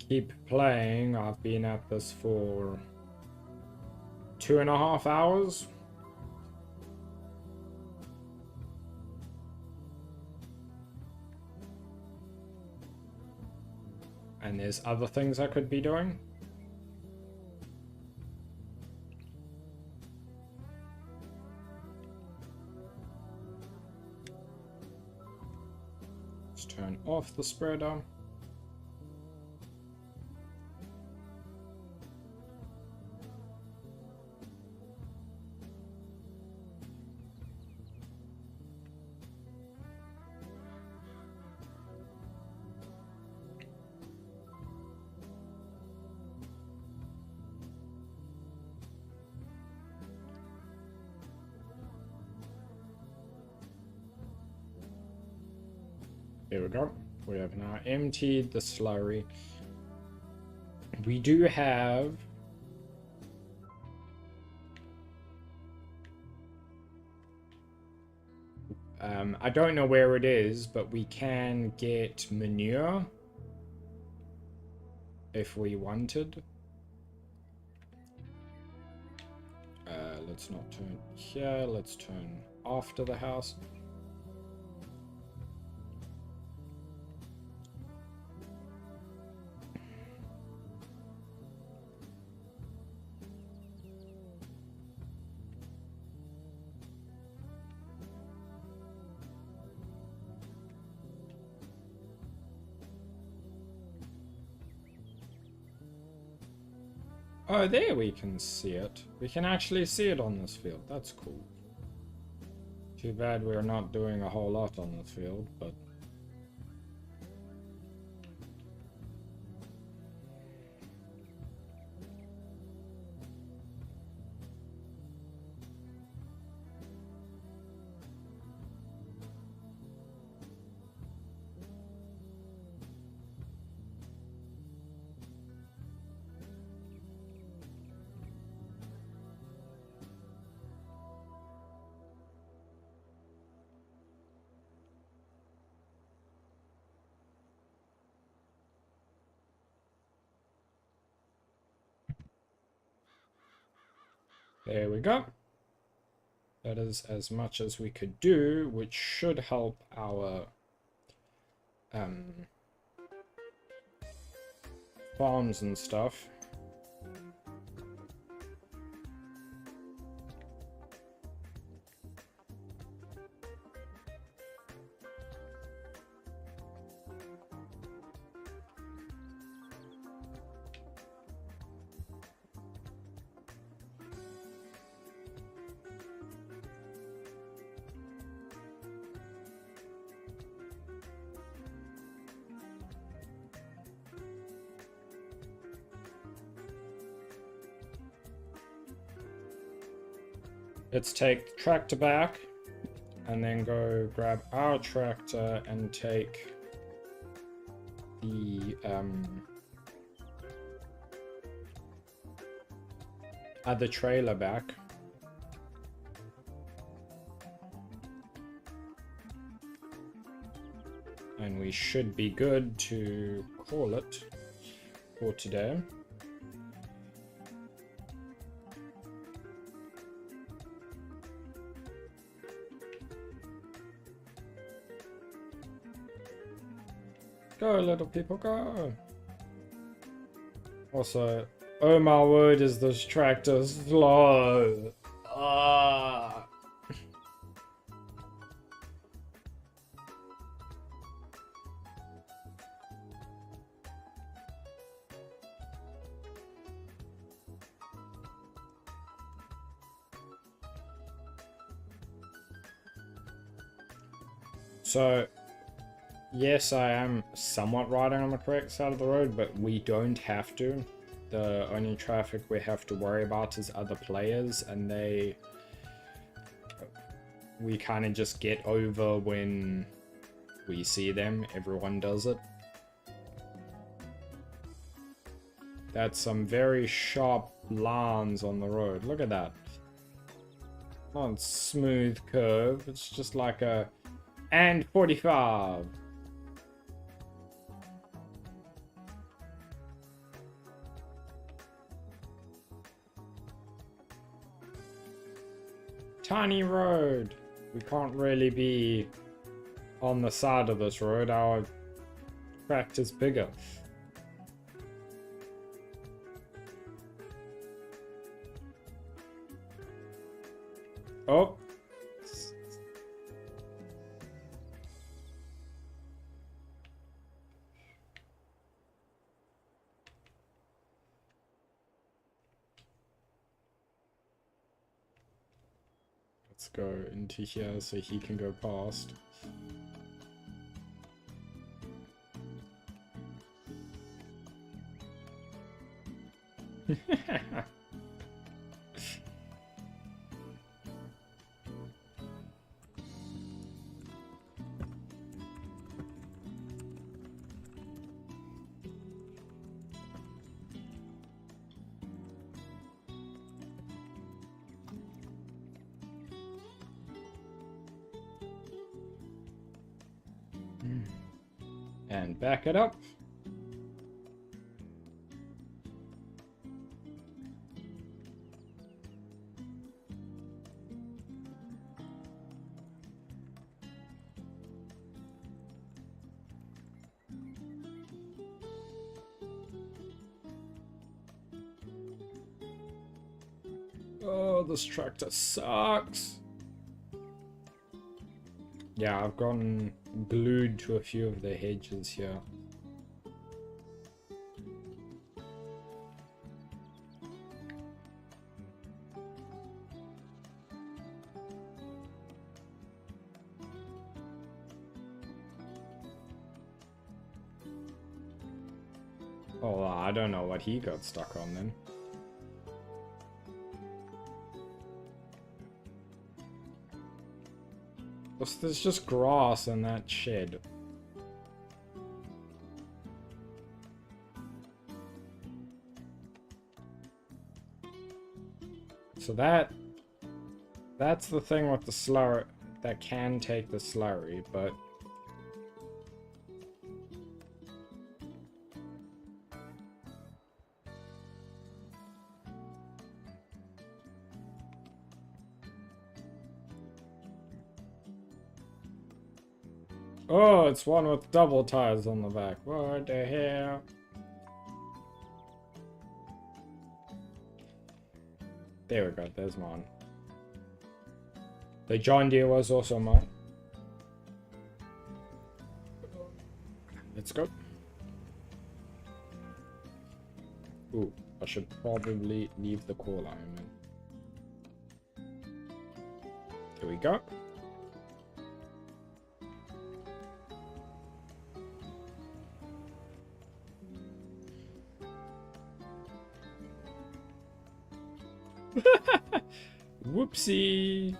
keep playing, I've been at this for 2.5 hours. And there's other things I could be doing. Let's turn off the spreader. Here we go. We have now emptied the slurry. We do have I don't know where it is, but we can get manure if we wanted. Let's not turn here. Let's turn after the house. Oh, there we can see it. We can actually see it on this field. That's cool. Too bad we're not doing a whole lot on this field, but... There we go. That is as much as we could do, which should help our farms and stuff. Let's take the tractor back and then go grab our tractor and take the other trailer back. And we should be good to call it for today. Go, little people, go! Also, oh my word, is this tractor slow! Ah! So, yes, I am somewhat riding on the correct side of the road, but we don't have to. The only traffic we have to worry about is other players, and we kind of just get over when we see them. Everyone does it. That's some very sharp lines on the road. Look at that. Not a smooth curve. It's just like a and 45. Tiny road. We can't really be on the side of this road. Our tractor's bigger. Oh. Let's go into here so he can go past. And back it up. Oh, this tractor sucks. Yeah, I've gotten glued to a few of the hedges here. Oh, I don't know what he got stuck on then. There's just grass in that shed. So that's the thing with the slurry that can take the slurry, but oh, it's one with double tires on the back. What the hell? There we go, there's mine. The John Deere was also mine. Let's go. Ooh, I should probably leave the call iron in. Here we go. Whoopsie.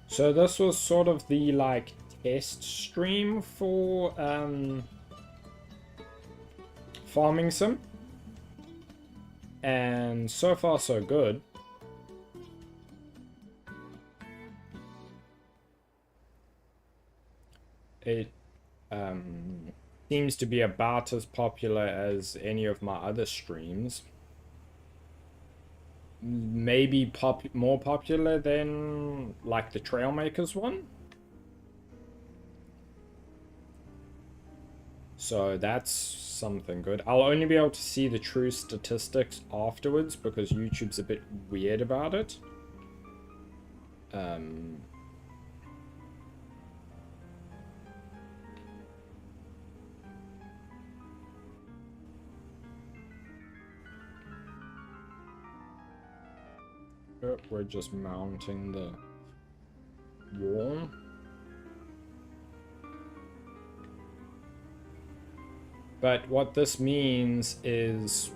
So this was sort of the like test stream for Farming Sim, and so far so good. It seems to be about as popular as any of my other streams. Maybe more popular than like the Trailmakers one. So that's something good. I'll only be able to see the true statistics afterwards because YouTube's a bit weird about it. We're just mounting the wall. But what this means is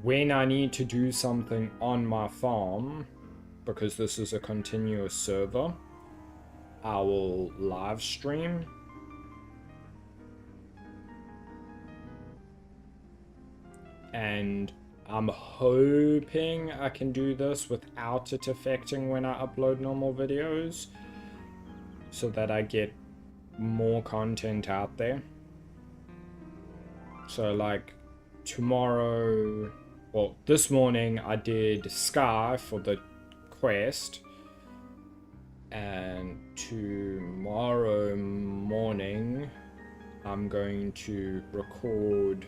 when I need to do something on my farm, because this is a continuous server, I will live stream. And I'm hoping I can do this without it affecting when I upload normal videos, so that I get more content out there. So like tomorrow, well, this morning I did Sky for the quest, and tomorrow morning I'm going to record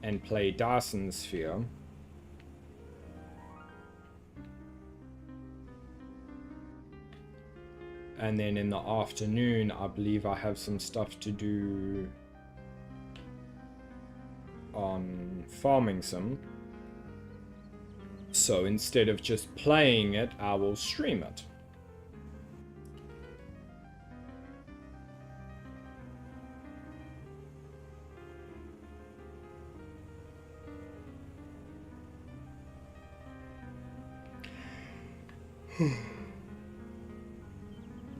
and play Dyson Sphere. And then in the afternoon, I believe I have some stuff to do on Farming Sim. So instead of just playing it, I will stream it.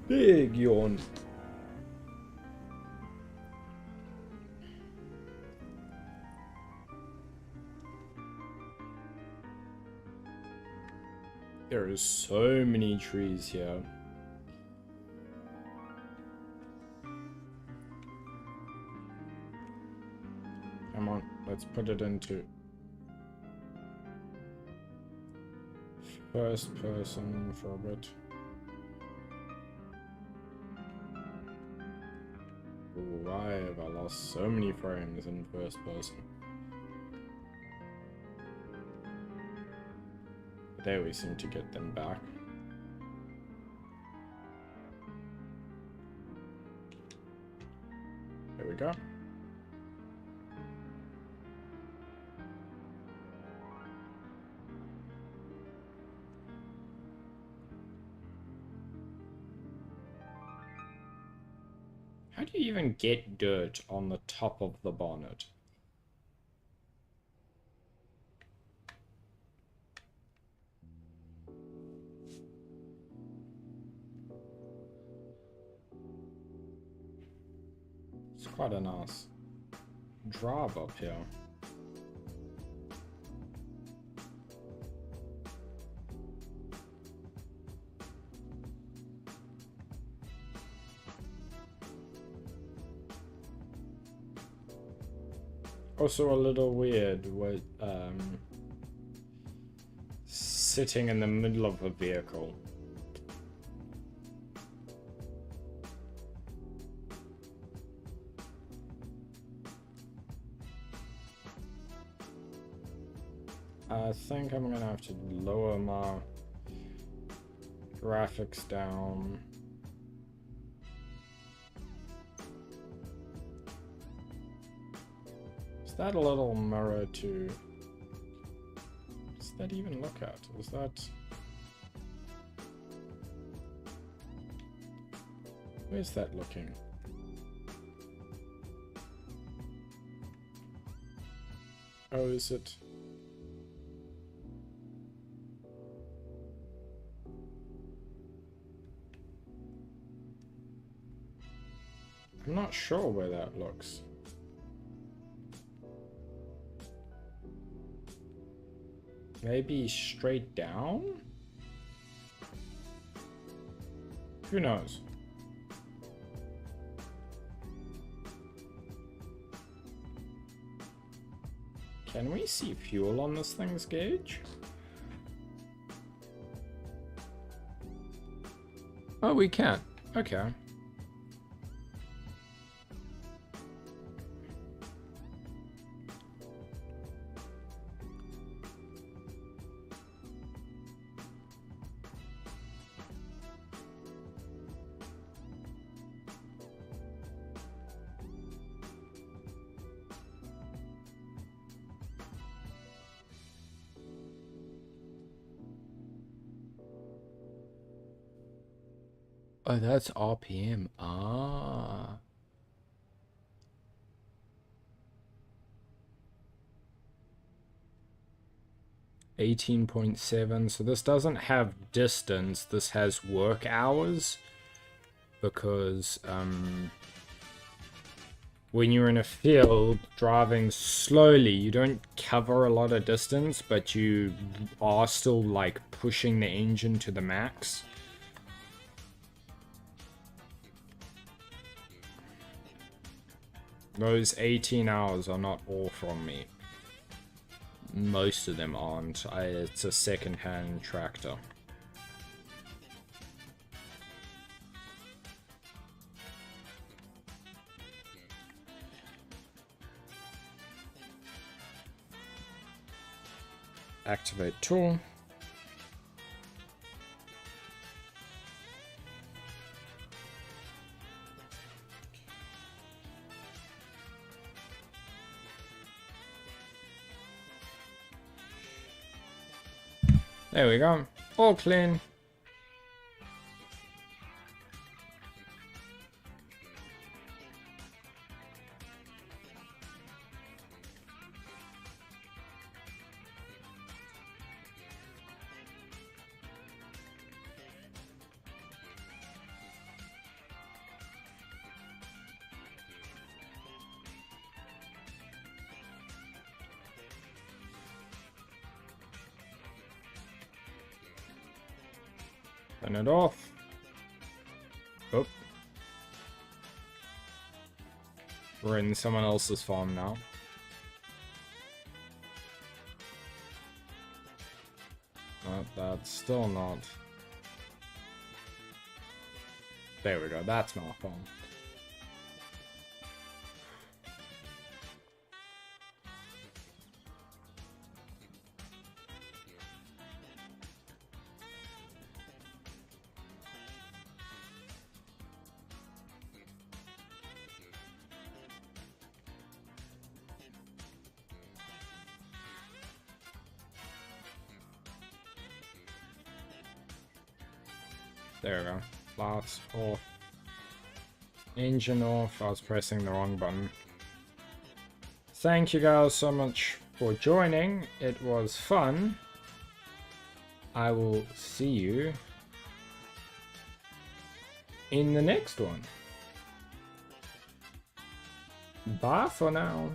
Big yawn. There are so many trees here. Come on, let's put it into first person for a bit. Why have I lost so many frames in first person? There we seem to get them back. There we go. How do you even get dirt on the top of the bonnet? It's quite a nice drive up here. Also a little weird with sitting in the middle of a vehicle. I think I'm gonna have to lower my graphics down. Is that a little mirror to... Does that even look at? Is that... Where's that looking? Oh, is it... I'm not sure where that looks. Maybe straight down? Who knows? Can we see fuel on this thing's gauge? Oh, we can. Okay. Oh, that's RPM. Ah. $18.7. So this doesn't have distance. This has work hours. Because when you're in a field driving slowly, you don't cover a lot of distance, but you are still like pushing the engine to the max. Those 18 hours are not all from me. Most of them aren't. It's a second-hand tractor. Activate tool. There we go. All clean. Turn it off. Oh. We're in someone else's farm now. But that's still not. There we go, that's my farm. There we go. Lights off. Engine off. I was pressing the wrong button. Thank you guys so much for joining. It was fun. I will see you in the next one. Bye for now.